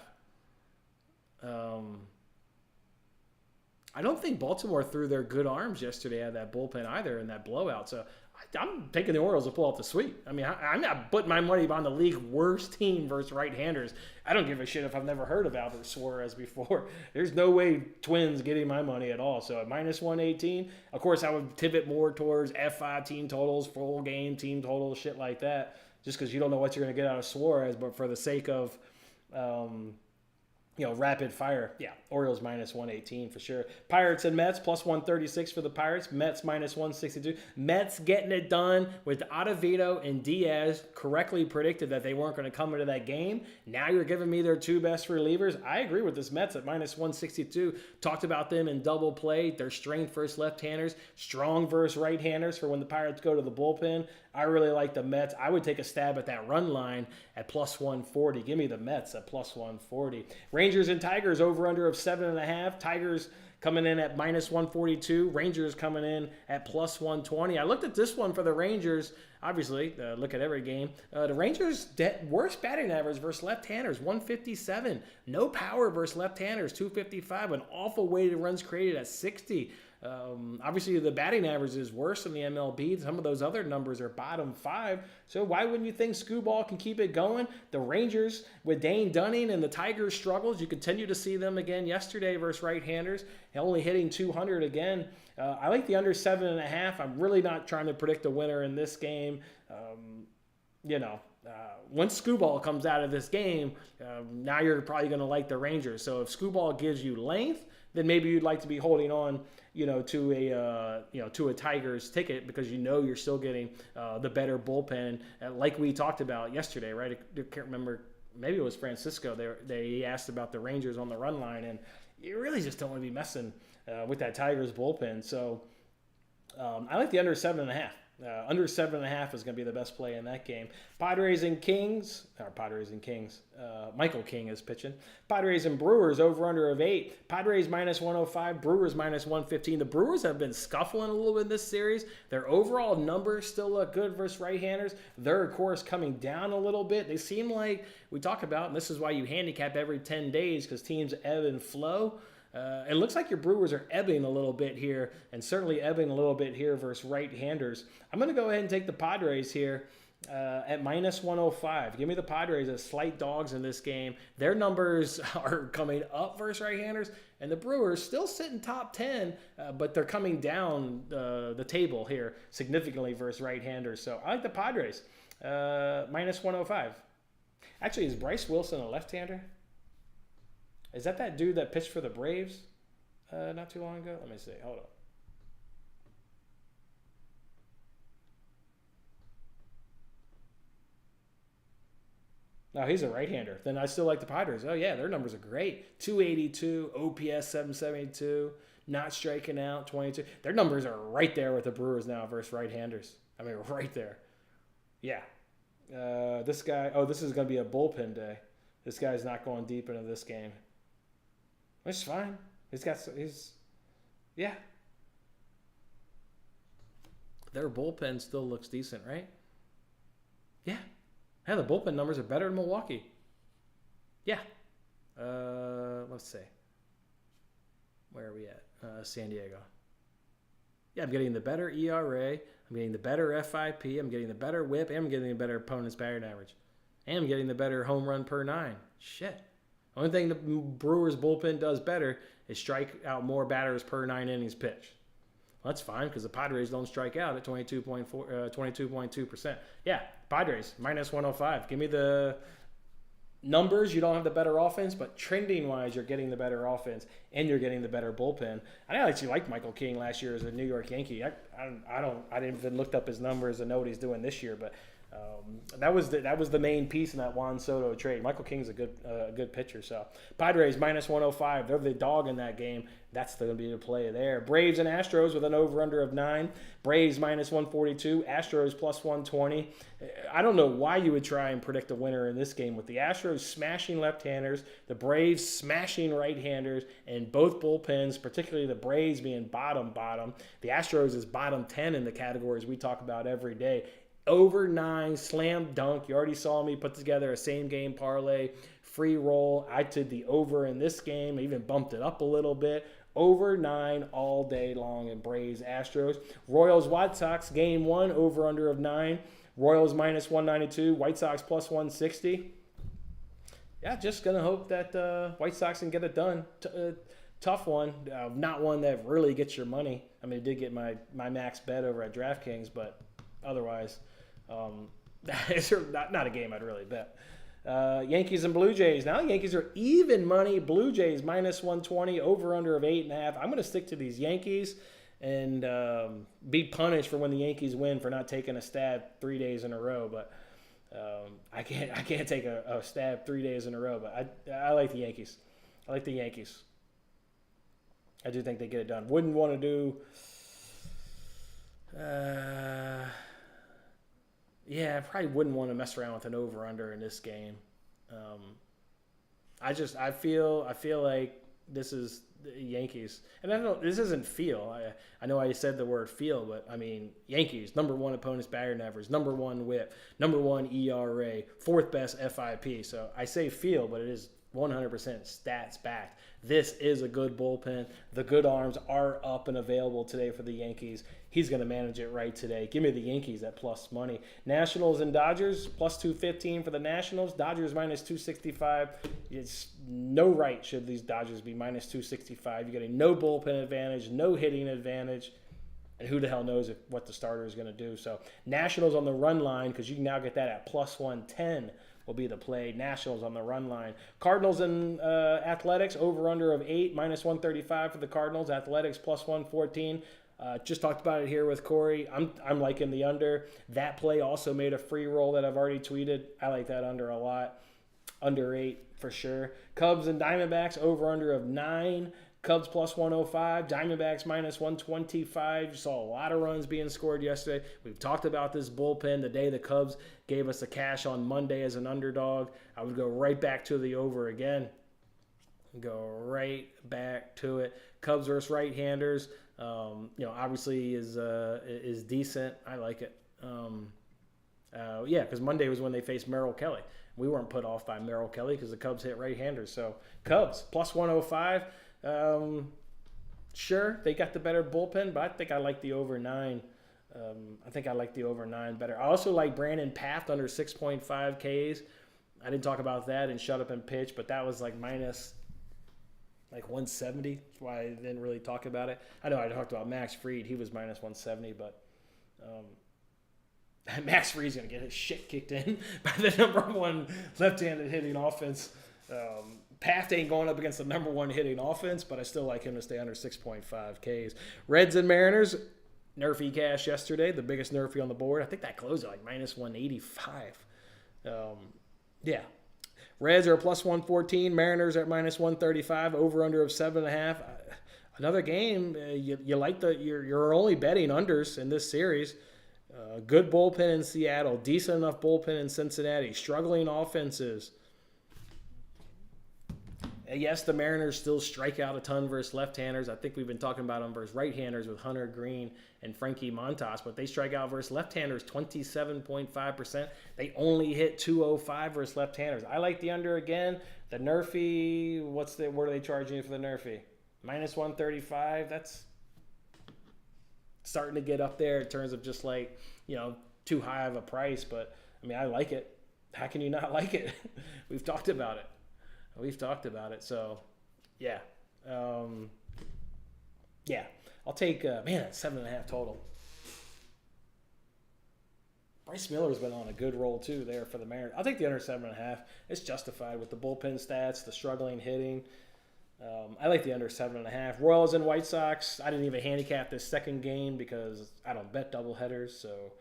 I don't think Baltimore threw their good arms yesterday out of that bullpen either in that blowout. So I'm taking the Orioles to pull off the sweep. I mean, I'm not putting my money behind the league worst team versus right-handers. I don't give a shit if I've never heard of Albert Suarez before. There's no way Twins getting my money at all. So at minus 118, of course, I would pivot more towards F5 team totals, full game team totals, shit like that, just because you don't know what you're going to get out of Suarez. But for the sake of rapid fire. Yeah, Orioles minus 118 for sure. Pirates and Mets plus 136 for the Pirates. Mets minus 162. Mets getting it done with Ottavino and Diaz. Correctly predicted that they weren't going to come into that game. Now you're giving me their 2 best relievers. I agree with this Mets at minus 162. Talked about them in double play. Their strength versus left-handers. Strong versus right-handers for when the Pirates go to the bullpen. I really like the Mets. I would take a stab at that run line at plus 140. Give me the Mets at plus 140. Rangers and Tigers over under of 7.5. Tigers coming in at minus 142. Rangers coming in at plus 120. I looked at this one for the Rangers. Obviously, look at every game. The Rangers' worst batting average versus left-handers, 157. No power versus left-handers, 255. An awful weighted runs created at 60. Obviously, the batting average is worse than the MLB. Some of those other numbers are bottom 5. So why wouldn't you think Scooball can keep it going? The Rangers with Dane Dunning and the Tigers struggles. You continue to see them again yesterday versus right-handers. Only hitting 200 again. I like the under 7.5. I'm really not trying to predict a winner in this game. Once Scooball comes out of this game, now you're probably going to like the Rangers. So if Scooball gives you length, then maybe you'd like to be holding on, to a Tigers ticket because you're still getting the better bullpen, like we talked about yesterday, right? I can't remember. Maybe it was Francisco. They asked about the Rangers on the run line, and you really just don't want to be messing with that Tigers bullpen. So I like the under 7.5. Under 7.5 is going to be the best play in that game. Padres and Kings. Michael King is pitching. Padres and Brewers over under of 8. Padres minus 105. Brewers minus 115. The Brewers have been scuffling a little bit in this series. Their overall numbers still look good versus right-handers. They're, of course, coming down a little bit. They seem like, we talk about, and this is why you handicap every 10 days because teams ebb and flow. It looks like your Brewers are ebbing a little bit here, and certainly ebbing a little bit here versus right-handers. I'm going to go ahead and take the Padres here at minus 105. Give me the Padres as slight dogs in this game. Their numbers are coming up versus right-handers, and the Brewers still sitting top 10, but they're coming down the table here significantly versus right-handers. So I like the Padres, minus 105. Actually, is Bryce Wilson a left-hander? Is that dude that pitched for the Braves not too long ago? Let me see. Hold on. No, he's a right-hander. Then I still like the Padres. Oh, yeah, their numbers are great. 282, OPS 772, not striking out, 22. Their numbers are right there with the Brewers now versus right-handers. I mean, right there. Yeah. This guy, this is going to be a bullpen day. This guy's not going deep into this game. Which is fine. Yeah. Their bullpen still looks decent, right? Yeah. Yeah, the bullpen numbers are better than Milwaukee. Yeah. Let's see. Where are we at? San Diego. Yeah, I'm getting the better ERA. I'm getting the better FIP. I'm getting the better whip. And I'm getting the better opponent's batting average. And I'm getting the better home run per 9. Shit. Only thing the Brewers bullpen does better is strike out more batters per 9 innings pitched. Well, that's fine because the Padres don't strike out at 22.2%. Yeah, Padres, minus 105. Give me the numbers. You don't have the better offense, but trending-wise, you're getting the better offense and you're getting the better bullpen. I actually liked Michael King last year as a New York Yankee. I didn't even look up his numbers and know what he's doing this year, but that was the main piece in that Juan Soto trade. Michael King's a good pitcher. So Padres minus 105. They're the dog in that game. That's going to be the play there. Braves and Astros with an over/under of 9. Braves minus 142. Astros plus 120. I don't know why you would try and predict a winner in this game with the Astros smashing left-handers, the Braves smashing right-handers, and both bullpens, particularly the Braves being bottom. The Astros is bottom 10 in the categories we talk about every day. Over 9, slam dunk. You already saw me put together a same-game parlay, free roll. I did the over in this game. I even bumped it up a little bit. Over 9 all day long in Braves, Astros. Royals, White Sox, game 1, over-under of 9. Royals minus 192, White Sox plus 160. Yeah, just going to hope that White Sox can get it done. Tough one. Not one that really gets your money. I mean, I did get my max bet over at DraftKings, but otherwise... it's not a game I'd really bet. Yankees and Blue Jays. Now the Yankees are even money. Blue Jays minus 120, over/under of 8.5. I'm going to stick to these Yankees and be punished for when the Yankees win for not taking a stab 3 days in a row. But I can't take a stab 3 days in a row. But I like the Yankees. I like the Yankees. I do think they get it done. Wouldn't want to do. Yeah, I probably wouldn't want to mess around with an over/under in this game. I feel like this is the Yankees, and I don't. This isn't feel. I know I said the word feel, but I mean Yankees, number 1 opponent's batting average, number 1 whip, number 1 ERA, 4th best FIP. So I say feel, but it is 100% stats backed. This is a good bullpen. The good arms are up and available today for the Yankees. He's going to manage it right today. Give me the Yankees at plus money. Nationals and Dodgers, plus 215 for the Nationals. Dodgers minus 265. It's no right should these Dodgers be minus 265. You're getting no bullpen advantage, no hitting advantage. And who the hell knows what the starter is going to do. So Nationals on the run line, because you can now get that at plus 110. Will be the play. Nationals on the run line. Cardinals and Athletics, over/under of 8, minus 135 for the Cardinals. Athletics plus 114. Just talked about it here with Corey. I'm liking the under. That play also made a free roll that I've already tweeted. I like that under a lot. Under 8 for sure. Cubs and Diamondbacks, over/under of 9. Cubs plus 105, Diamondbacks minus 125. You saw a lot of runs being scored yesterday. We've talked about this bullpen the day the Cubs gave us the cash on Monday as an underdog. I would go right back to the over again. Go right back to it. Cubs versus right-handers, obviously is decent. I like it. Because Monday was when they faced Merrill Kelly. We weren't put off by Merrill Kelly because the Cubs hit right-handers. So Cubs plus 105. Sure, they got the better bullpen, but I think I like the over 9. I think I like the over 9 better. I also like Brandon Paft under 6.5 Ks. I didn't talk about that and shut up and pitch, but that was like minus 170. That's why I didn't really talk about it. I know I talked about Max Fried. He was minus 170, but Max Fried's going to get his shit kicked in by the number 1 left-handed hitting offense. Paft ain't going up against the number 1 hitting offense, but I still like him to stay under 6.5 Ks. Reds and Mariners, nerfy cash yesterday, the biggest nerfy on the board. I think that closed at like minus 185. Reds are plus 114, Mariners are at minus 135, over under of 7.5. Another game, you like you're only betting unders in this series. Good bullpen in Seattle, decent enough bullpen in Cincinnati, struggling offenses. Yes, the Mariners still strike out a ton versus left-handers. I think we've been talking about them versus right-handers with Hunter Green and Frankie Montas, but they strike out versus left-handers 27.5%. They only hit 205 versus left-handers. I like the under again. The nerfy, what are they charging you for the nerfy? Minus 135. That's starting to get up there in terms of just too high of a price, but I mean, I like it. How can you not like it? We've talked about it. So, yeah. I'll take, that's 7.5 total. Bryce Miller's been on a good roll, too, there for the Mariners. I'll take the under 7.5. It's justified with the bullpen stats, the struggling hitting. I like the under 7.5. Royals and White Sox, I didn't even handicap this second game because I don't bet doubleheaders, so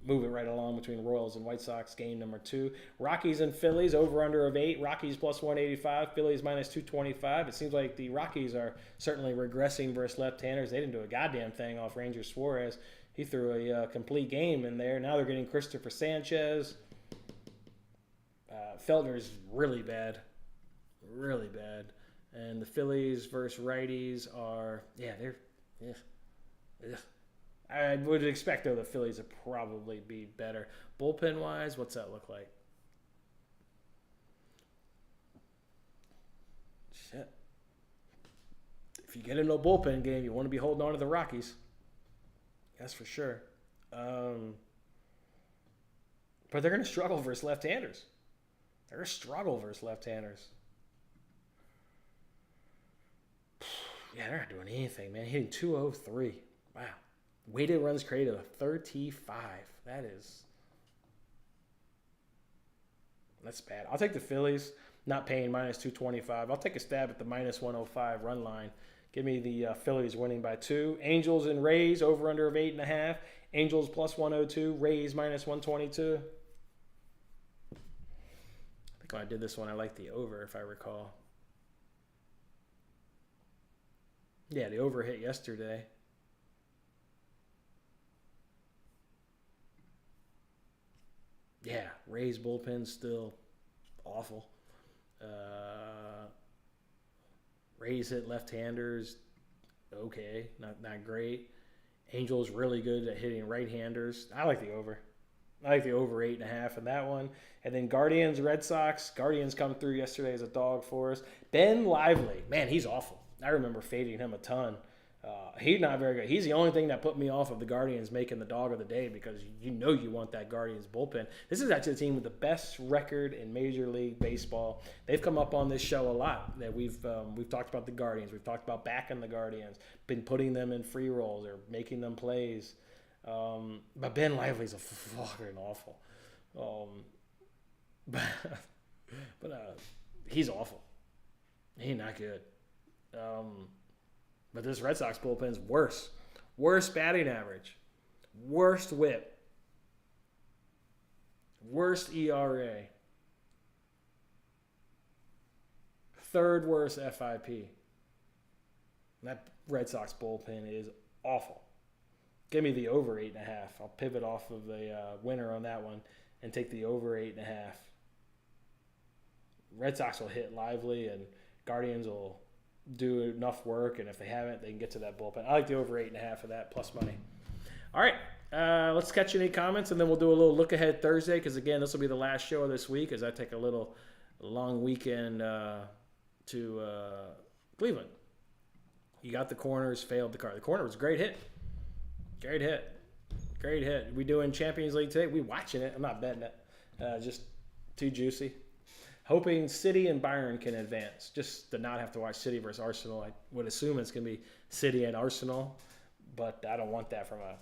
move it right along between Royals and White Sox, game number 2. Rockies and Phillies, over-under of 8. Rockies plus 185, Phillies minus 225. It seems like the Rockies are certainly regressing versus left-handers. They didn't do a goddamn thing off Ranger Suarez. He threw a complete game in there. Now they're getting Christopher Sanchez. Feltner's really bad. Really bad. And the Phillies versus righties are, I would expect, though, the Phillies would probably be better. Bullpen-wise, what's that look like? Shit. If you get into a bullpen game, you want to be holding on to the Rockies. That's for sure. But they're going to struggle versus left-handers. They're going to struggle versus left-handers. Yeah, they're not doing anything, man. Hitting 203. Wow. Weighted runs created of 35. That's bad. I'll take the Phillies, not paying minus 225. I'll take a stab at the minus 105 run line. Give me the Phillies winning by 2. Angels and Rays, over under of 8.5. Angels plus 102. Rays minus 122. I think when I did this one, I liked the over, if I recall. Yeah, the over hit yesterday. Yeah, Rays bullpen still awful. Rays hit left-handers, okay, not great. Angels really good at hitting right-handers. I like the over. I like the over 8.5 in that one. And then Guardians, Red Sox. Guardians come through yesterday as a dog for us. Ben Lively, man, he's awful. I remember fading him a ton. He's not very good. He's the only thing that put me off of the Guardians making the dog of the day because you want that Guardians bullpen. This is actually the team with the best record in Major League Baseball. They've come up on this show a lot. That we've talked about the Guardians. We've talked about backing the Guardians, been putting them in free rolls or making them plays. But Ben Lively's a fucking awful. But he's awful. He's not good. But this Red Sox bullpen's worse. Worst batting average. Worst whip. Worst ERA. Third worst FIP. That Red Sox bullpen is awful. Give me the over 8.5. I'll pivot off of the winner on that one and take the over 8.5. Red Sox will hit lively, and Guardians will do enough work, and if they haven't, they can get to that bullpen. I like the over 8.5 of that plus money. All right, let's catch any comments, and then we'll do a little look ahead Thursday, because again, this will be the last show of this week as I take a little long weekend to Cleveland. You got the corners, failed the car. The corner was a great hit. Great hit. We doing Champions League today? We watching it. I'm not betting it. Just too juicy. Hoping City and Bayern can advance. Just to not have to watch City versus Arsenal. I would assume it's going to be City and Arsenal, but I don't want that from a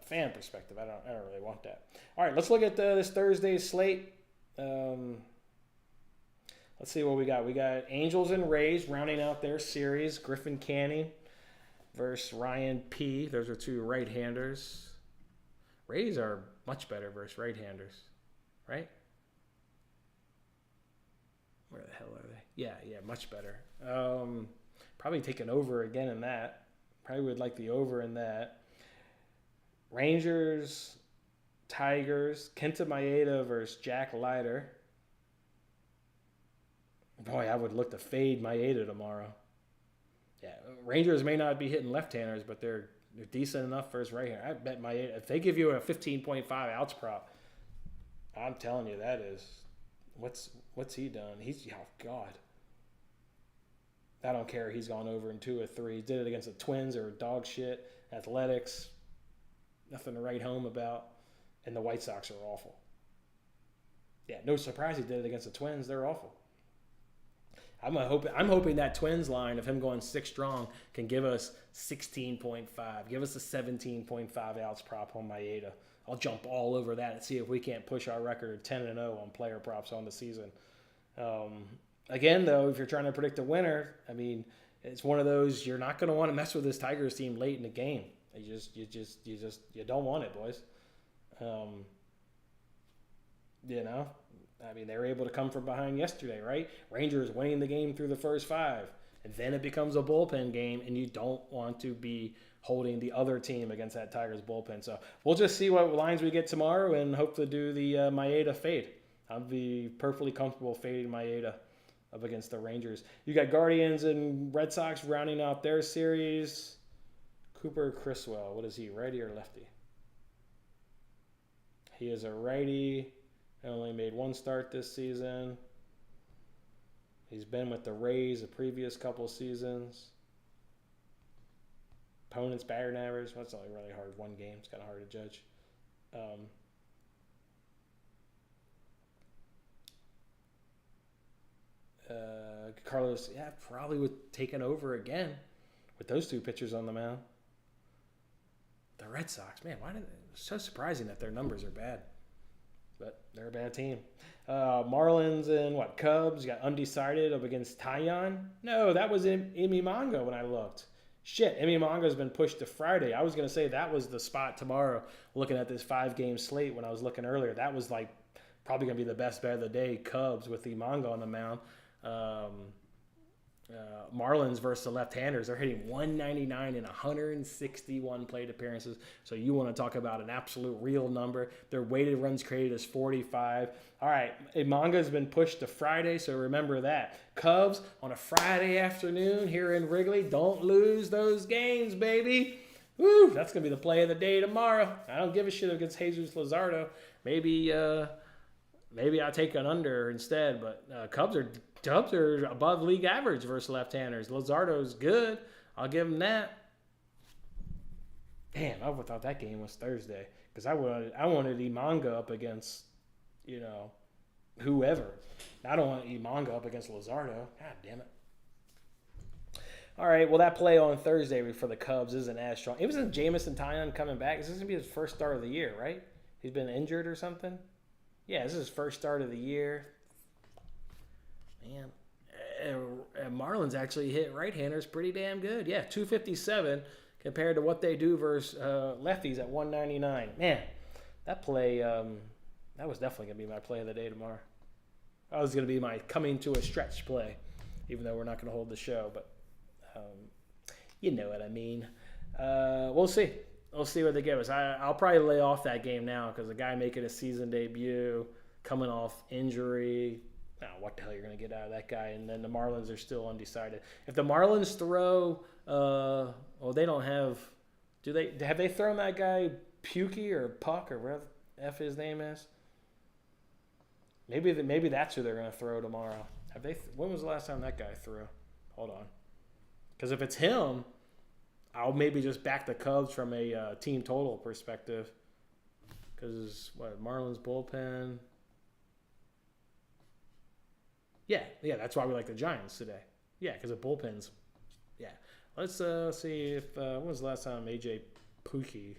fan perspective. I don't really want that. All right, let's look at this Thursday's slate. Let's see what we got. We got Angels and Rays rounding out their series. Griffin Canning versus Ryan P. Those are two right-handers. Rays are much better versus right-handers, right? Where the hell are they? Yeah, much better. Probably take an over again in that. Probably would like the over in that. Rangers, Tigers, Kenta Maeda versus Jack Leiter. Boy, I would look to fade Maeda tomorrow. Yeah, Rangers may not be hitting left-handers, but they're decent enough versus right-hander. I bet Maeda, if they give you a 15.5 outs prop, I'm telling you that is, what's he done? Oh God. I don't care. He's gone over in 2 or 3. He did it against the Twins or dog shit. Athletics, nothing to write home about. And the White Sox are awful. Yeah, no surprise he did it against the Twins. They're awful. I'm hoping that Twins line of him going 6 strong can give us 16.5, give us a 17.5 outs prop on Maeda. I'll jump all over that and see if we can't push our record 10-0 on player props on the season. Again, though, if you're trying to predict a winner, I mean, it's one of those you're not going to want to mess with this Tigers team late in the game. You don't want it, boys. I mean, they were able to come from behind yesterday, right? Rangers winning the game through the first 5. And then it becomes a bullpen game, and you don't want to be holding the other team against that Tigers bullpen. So we'll just see what lines we get tomorrow and hope to do the Maeda fade. I'll be perfectly comfortable fading Maeda up against the Rangers. You got Guardians and Red Sox rounding out their series. Cooper Criswell, what is he, righty or lefty? He is a righty. He only made 1 start this season. He's been with the Rays the previous couple seasons. Opponent's batting average. That's only really hard. 1 game. It's kind of hard to judge. Carlos, probably would take an over again with those 2 pitchers on the mound. The Red Sox, man, it's so surprising that their numbers are bad. But they're a bad team. Marlins and Cubs got undecided up against Tyon. No, that was Emi Mongo when I looked. Shit, Emi Mongo's been pushed to Friday. I was going to say that was the spot tomorrow. Looking at this 5-game slate when I was looking earlier, that was probably going to be the best bet of the day. Cubs with the Mongo on the mound. Marlins versus the left-handers. They're hitting 199 in 161 plate appearances. So you want to talk about an absolute real number. Their weighted runs created is 45. All right, Mongo's been pushed to Friday, so remember that. Cubs on a Friday afternoon here in Wrigley. Don't lose those games, baby. Woo, that's going to be the play of the day tomorrow. I don't give a shit against Jesus Luzardo. Maybe I'll take an under instead, but Cubs are above league average versus left-handers. Luzardo's good. I'll give him that. Damn, I thought that game was Thursday because I wanted Imango up against, whoever. I don't want Imango up against Luzardo. God damn it. All right, well, that play on Thursday for the Cubs isn't as strong. It wasn't Jamison Tyon coming back. This is going to be his first start of the year, right? He's been injured or something? Yeah, this is his first start of the year. Man, Marlins actually hit right-handers pretty damn good. Yeah, 257 compared to what they do versus lefties at 199. Man, that play, that was definitely going to be my play of the day tomorrow. That was going to be my coming to a stretch play, even though we're not going to hold the show. But You know what I mean. We'll see. We'll see what they give us. I'll probably lay off that game now because the guy making a season debut, coming off injury. I don't know what the hell you're going to get out of that guy. And then the Marlins are still undecided. If the Marlins throw, they don't have. Have they thrown that guy Pukey or Puck or whatever F his name is? Maybe that's who they're going to throw tomorrow. When was the last time that guy threw? Hold on. Because if it's him, I'll maybe just back the Cubs from a team total perspective. Because Marlins bullpen. Yeah, that's why we like the Giants today. Yeah, because the bullpens. Yeah. Let's see if when was the last time AJ Pukey?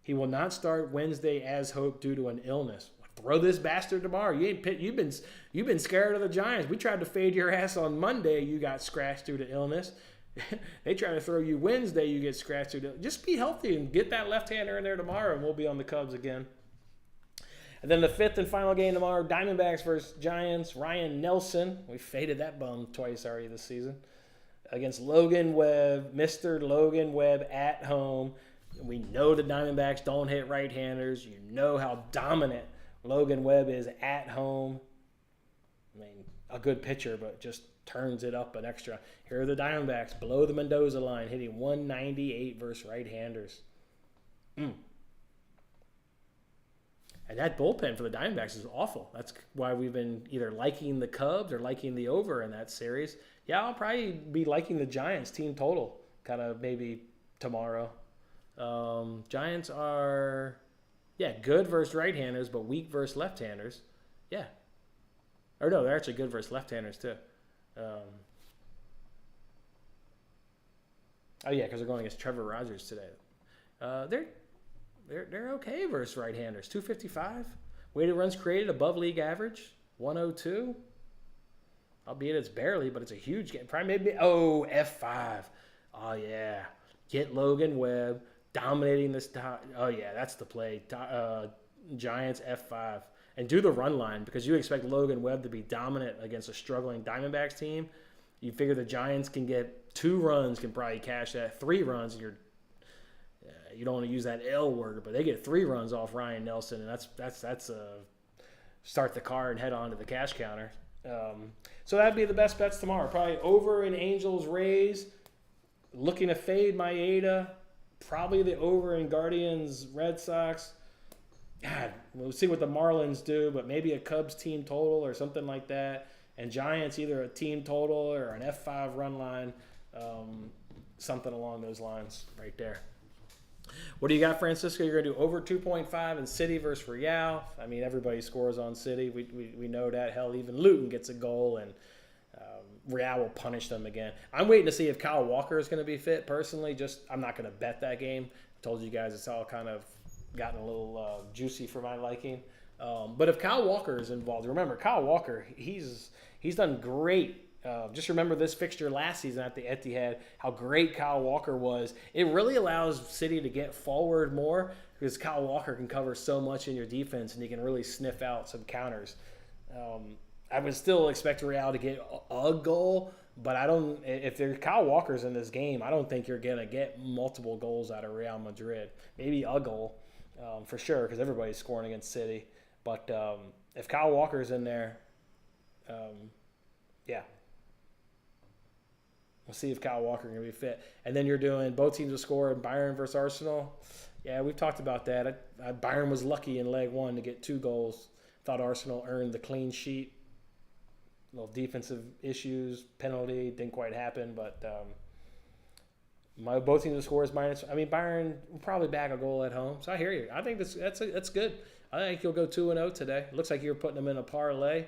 He will not start Wednesday as hoped due to an illness. Throw this bastard tomorrow. You've been scared of the Giants. We tried to fade your ass on Monday. You got scratched due to illness. They try to throw you Wednesday. You get scratched due to. Just be healthy and get that left-hander in there tomorrow, and we'll be on the Cubs again. And then the fifth and final game tomorrow, Diamondbacks versus Giants. Ryan Nelson, we faded that bum twice already this season, against Logan Webb, Mr. Logan Webb at home. We know the Diamondbacks don't hit right-handers. You know how dominant Logan Webb is at home. I mean, a good pitcher, but just turns it up an extra. Here are the Diamondbacks below the Mendoza line, hitting 198 versus right-handers. And that bullpen for the Diamondbacks is awful. That's why we've been either liking the Cubs or liking the over in that series. Yeah, I'll probably be liking the Giants team total kind of maybe tomorrow. Giants are, good versus right-handers, but weak versus left-handers. Yeah. Or no, they're actually good versus left-handers too. Because they're going against Trevor Rogers today. They're okay versus right-handers. 255. Weighted runs created above league average. 102. Albeit it's barely, but it's a huge game. Probably maybe F5. Oh yeah. Get Logan Webb dominating this. That's the play. Giants F5 and do the run line because you expect Logan Webb to be dominant against a struggling Diamondbacks team. You figure the Giants can get 2 runs, can probably cash that. 3 runs, and you don't want to use that L word, but they get 3 runs off Ryan Nelson, and that's start the car and head on to the cash counter. So that'd be the best bets tomorrow. Probably over in Angels Rays. Looking to fade Maeda. Probably the over in Guardians Red Sox. God, we'll see what the Marlins do, but maybe a Cubs team total or something like that. And Giants either a team total or an F5 run line. Something along those lines right there. What do you got, Francisco? You're going to do over 2.5 in City versus Real. I mean, everybody scores on City. We know that. Hell, even Luton gets a goal, and Real will punish them again. I'm waiting to see if Kyle Walker is going to be fit, personally. I'm not going to bet that game. I told you guys it's all kind of gotten a little juicy for my liking. But if Kyle Walker is involved, remember, Kyle Walker, he's done great. Just remember this fixture last season at the Etihad, how great Kyle Walker was. It really allows City to get forward more because Kyle Walker can cover so much in your defense and he can really sniff out some counters. I would still expect Real to get a goal, but if Kyle Walker's in this game, I don't think you're going to get multiple goals out of Real Madrid. Maybe a goal for sure because everybody's scoring against City. But if Kyle Walker's in there, we'll see if Kyle Walker can be fit. And then you're doing both teams to score in Bayern versus Arsenal. Yeah, we've talked about that. Bayern was lucky in leg 1 to get 2 goals. Thought Arsenal earned the clean sheet. Little defensive issues, penalty, didn't quite happen. But both teams to score is minus. I mean, Bayern will probably bag a goal at home. So I hear you. I think that's good. I think you'll go 2-0 today. Looks like you're putting them in a parlay.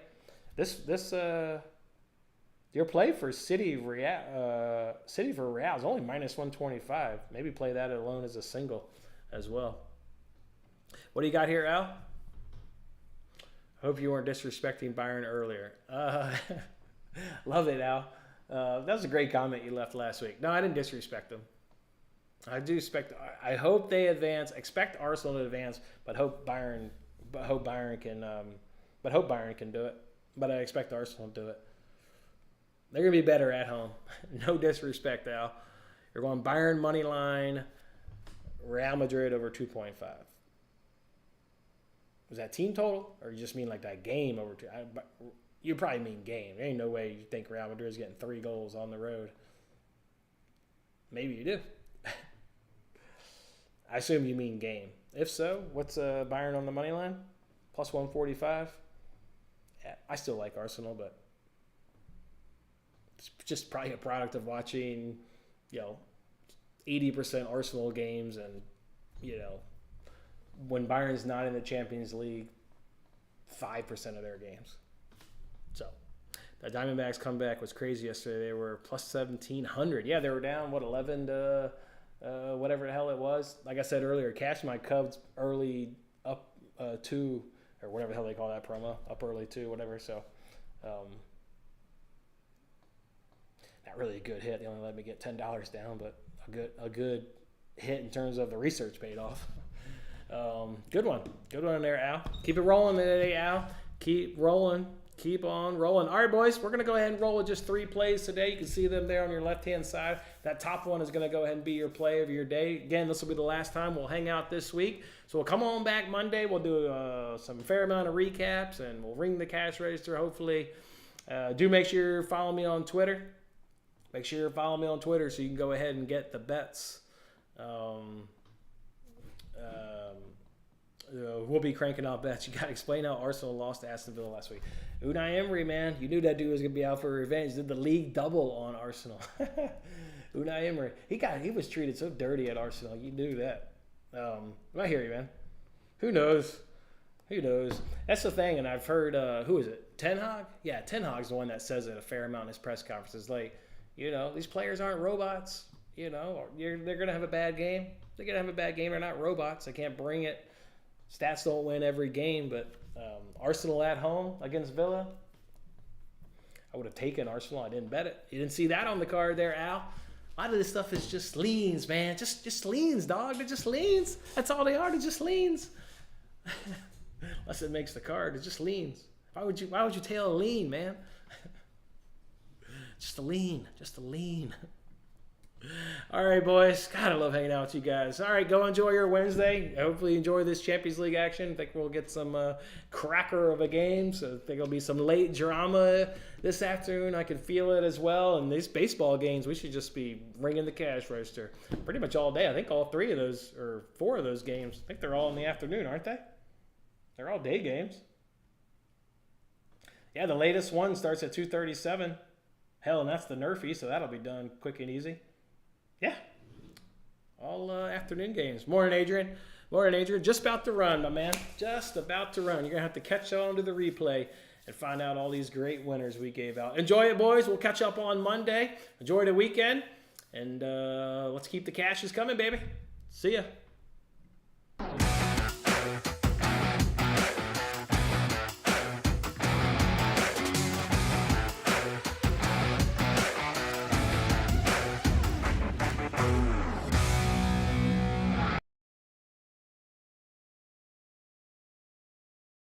Your play for City for Real is only minus 125. Maybe play that alone as a single as well. What do you got here, Al? Hope you weren't disrespecting Bayern earlier. Love it, Al. That was a great comment you left last week. No, I didn't disrespect them. I hope they advance. Expect Arsenal to advance, but hope Bayern can do it. But I expect Arsenal to do it. They're going to be better at home. No disrespect, Al. You're going Bayern money line, Real Madrid over 2.5. Was that team total? Or you just mean like that game over 2? You probably mean game. There ain't no way you think Real Madrid's getting 3 goals on the road. Maybe you do. I assume you mean game. If so, what's Bayern on the money line? Plus 145. Yeah, I still like Arsenal, but it's just probably a product of watching, 80% Arsenal games, and when Bayern's not in the Champions League, 5% of their games. So the Diamondbacks comeback was crazy yesterday. They were plus 1,700. Yeah, they were down 11 to whatever the hell it was. Like I said earlier, cashed my Cubs early up 2, or whatever the hell they call that promo, up early 2, whatever. So not really a good hit. They only let me get $10 down, but a good hit in terms of the research paid off. Good one there, Al. Keep it rolling today, Al. Keep rolling. Keep on rolling. All right, boys, we're going to go ahead and roll with just 3 plays today. You can see them there on your left-hand side. That top one is going to go ahead and be your play of your day. Again, this will be the last time we'll hang out this week. So we'll come on back Monday. We'll do some fair amount of recaps, and we'll ring the cash register, hopefully. Do make sure you follow me on Twitter. Make sure you follow me on Twitter so you can go ahead and get the bets. We'll be cranking out bets. You got to explain how Arsenal lost to Aston Villa last week. Unai Emery, man, you knew that dude was going to be out for revenge. Did the league double on Arsenal. Unai Emery. He was treated so dirty at Arsenal. You knew that. I hear you, man. Who knows? That's the thing, and I've heard, who is it? Ten Hag? Yeah, Ten Hag's the one that says it a fair amount in his press conferences. Like, these players aren't robots. They're going to have a bad game. They're going to have a bad game. They're not robots. They can't bring it. Stats don't win every game, but Arsenal at home against Villa, I would have taken Arsenal. I didn't bet it. You didn't see that on the card there, Al. A lot of this stuff is just leans, man. Just leans, dog. They're just leans. That's all they are. They're just leans. Unless it makes the card, it's just leans. Why would you tail a lean, man? Just a lean. All right, boys. God, I love hanging out with you guys. All right, go enjoy your Wednesday. Hopefully enjoy this Champions League action. I think we'll get some cracker of a game. So I think there'll be some late drama this afternoon. I can feel it as well. And these baseball games, we should just be ringing the cash register pretty much all day. I think all 3 of those, or 4 of those games, I think they're all in the afternoon, aren't they? They're all day games. Yeah, the latest one starts at 2:37. Hell, and that's the Nerfy, so that'll be done quick and easy. Yeah. All afternoon games. Morning, Adrian. Just about to run, my man. Just about to run. You're going to have to catch on to the replay and find out all these great winners we gave out. Enjoy it, boys. We'll catch up on Monday. Enjoy the weekend. And let's keep the cashes coming, baby. See ya.